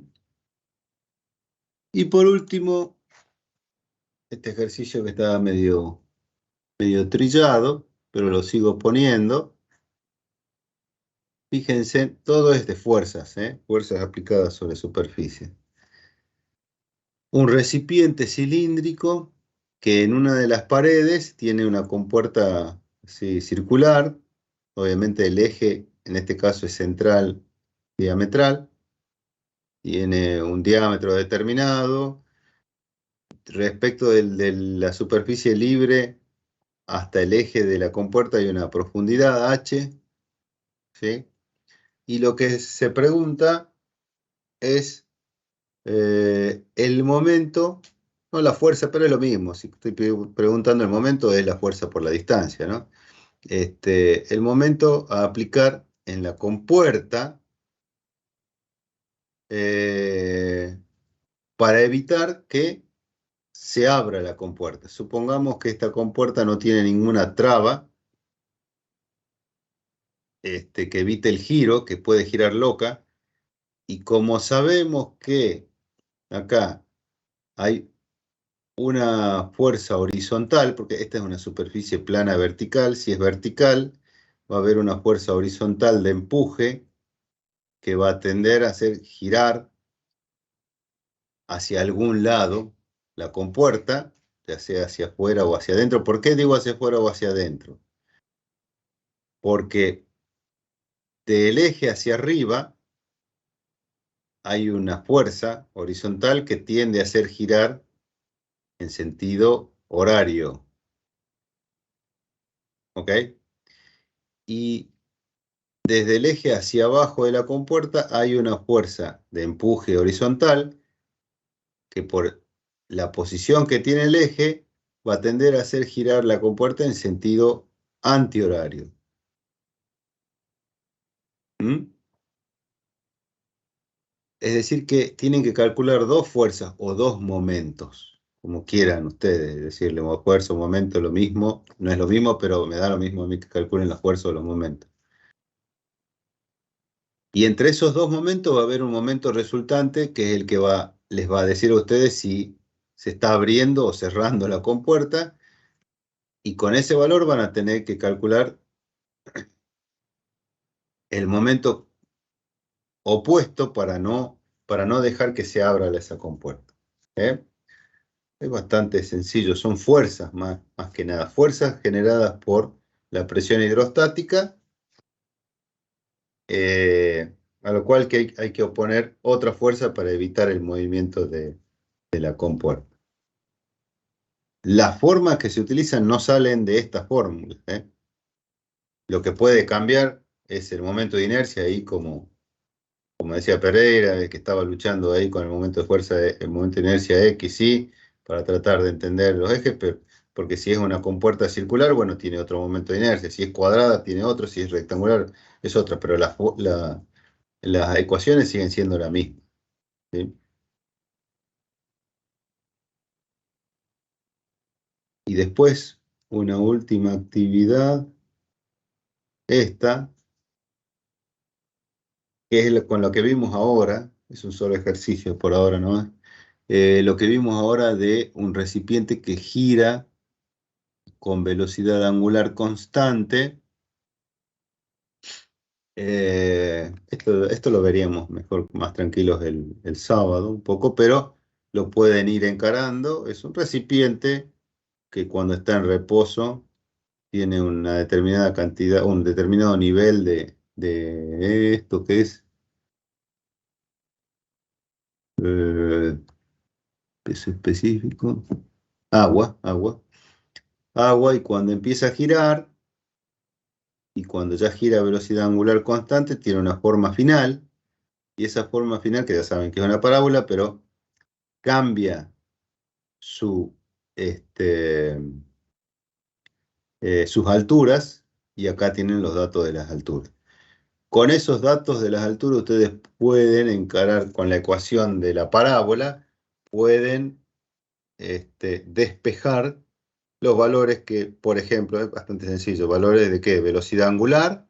Y por último, este ejercicio que estaba medio trillado, pero lo sigo poniendo. Fíjense, todo es de fuerzas, fuerzas aplicadas sobre superficie. Un recipiente cilíndrico que en una de las paredes tiene una compuerta así, circular. Obviamente el eje, en este caso es central diametral. Tiene un diámetro determinado. Respecto de la superficie libre hasta el eje de la compuerta hay una profundidad h, ¿sí? Y lo que se pregunta es el momento, no la fuerza, pero es lo mismo. Si estoy preguntando el momento, es la fuerza por la distancia, ¿no? El momento a aplicar en la compuerta para evitar que se abra la compuerta. Supongamos que esta compuerta no tiene ninguna traba que evite el giro, que puede girar loca, y como sabemos que acá hay una fuerza horizontal, porque esta es una superficie plana vertical, si es vertical, va a haber una fuerza horizontal de empuje que va a tender a hacer girar hacia algún lado la compuerta, ya sea hacia afuera o hacia adentro. ¿Por qué digo hacia afuera o hacia adentro? Porque del eje hacia arriba hay una fuerza horizontal que tiende a hacer girar en sentido horario. ¿Ok? Y desde el eje hacia abajo de la compuerta hay una fuerza de empuje horizontal que por la posición que tiene el eje va a tender a hacer girar la compuerta en sentido antihorario. ¿Mm? Es decir que tienen que calcular dos fuerzas o dos momentos, como quieran ustedes, decirle fuerza o momento, lo mismo, no es lo mismo, pero me da lo mismo a mí que calculen la fuerza o los momentos. Y entre esos dos momentos va a haber un momento resultante que es el que les va a decir a ustedes si se está abriendo o cerrando la compuerta, y con ese valor van a tener que calcular el momento opuesto para no dejar que se abra esa compuerta. ¿Eh? Es bastante sencillo, son fuerzas más que nada, fuerzas generadas por la presión hidrostática, a lo cual que hay que oponer otra fuerza para evitar el movimiento de la compuerta. Las formas que se utilizan no salen de esta fórmula. Lo que puede cambiar es el momento de inercia, ahí como decía Pereira, que estaba luchando ahí con el momento de fuerza, el momento de inercia X, sí, para tratar de entender los ejes, pero, porque si es una compuerta circular, bueno, tiene otro momento de inercia, si es cuadrada, tiene otro, si es rectangular, es otra, pero las ecuaciones siguen siendo la misma. ¿Sí? Y después, una última actividad, esta, que es con lo que vimos ahora, es un solo ejercicio por ahora, ¿no? Lo que vimos ahora de un recipiente que gira con velocidad angular constante. Esto lo veríamos mejor, más tranquilos el sábado un poco, pero lo pueden ir encarando. Es un recipiente que cuando está en reposo tiene una determinada cantidad, un determinado nivel de esto que es peso específico, agua, y cuando empieza a girar, y cuando ya gira a velocidad angular constante, tiene una forma final, y esa forma final, que ya saben que es una parábola, pero cambia sus alturas, y acá tienen los datos de las alturas. Con esos datos de las alturas ustedes pueden encarar con la ecuación de la parábola, pueden despejar los valores que, por ejemplo, es bastante sencillo, valores de ¿qué? Velocidad angular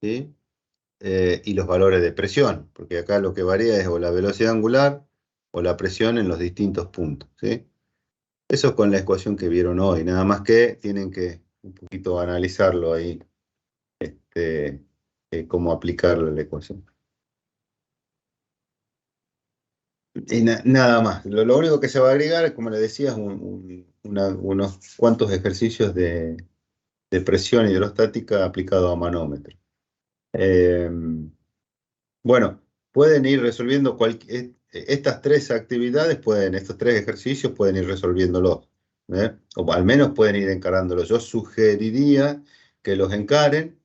¿sí? Y los valores de presión, porque acá lo que varía es o la velocidad angular o la presión en los distintos puntos, ¿sí? Eso es con la ecuación que vieron hoy, nada más que tienen que un poquito analizarlo ahí, cómo aplicarle la ecuación. Y nada más, lo único que se va a agregar, como les decía, es unos cuantos ejercicios de presión hidrostática aplicado a manómetro. Bueno, pueden ir resolviendo estas tres actividades, estos tres ejercicios pueden ir resolviéndolos, ¿eh? O al menos pueden ir encarándolos. Yo sugeriría que los encaren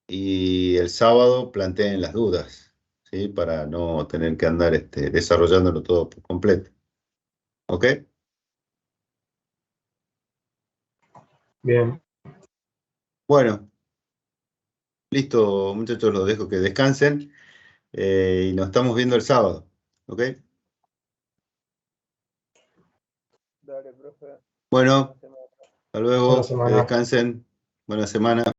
y el sábado planteen las dudas, ¿sí? Para no tener que andar desarrollándolo todo por completo. ¿Ok? Bien. Bueno, listo, muchachos, los dejo que descansen y nos estamos viendo el sábado. ¿Ok? Dale, profe. Bueno, hasta Buena luego, que semana. descansen. Buena semana.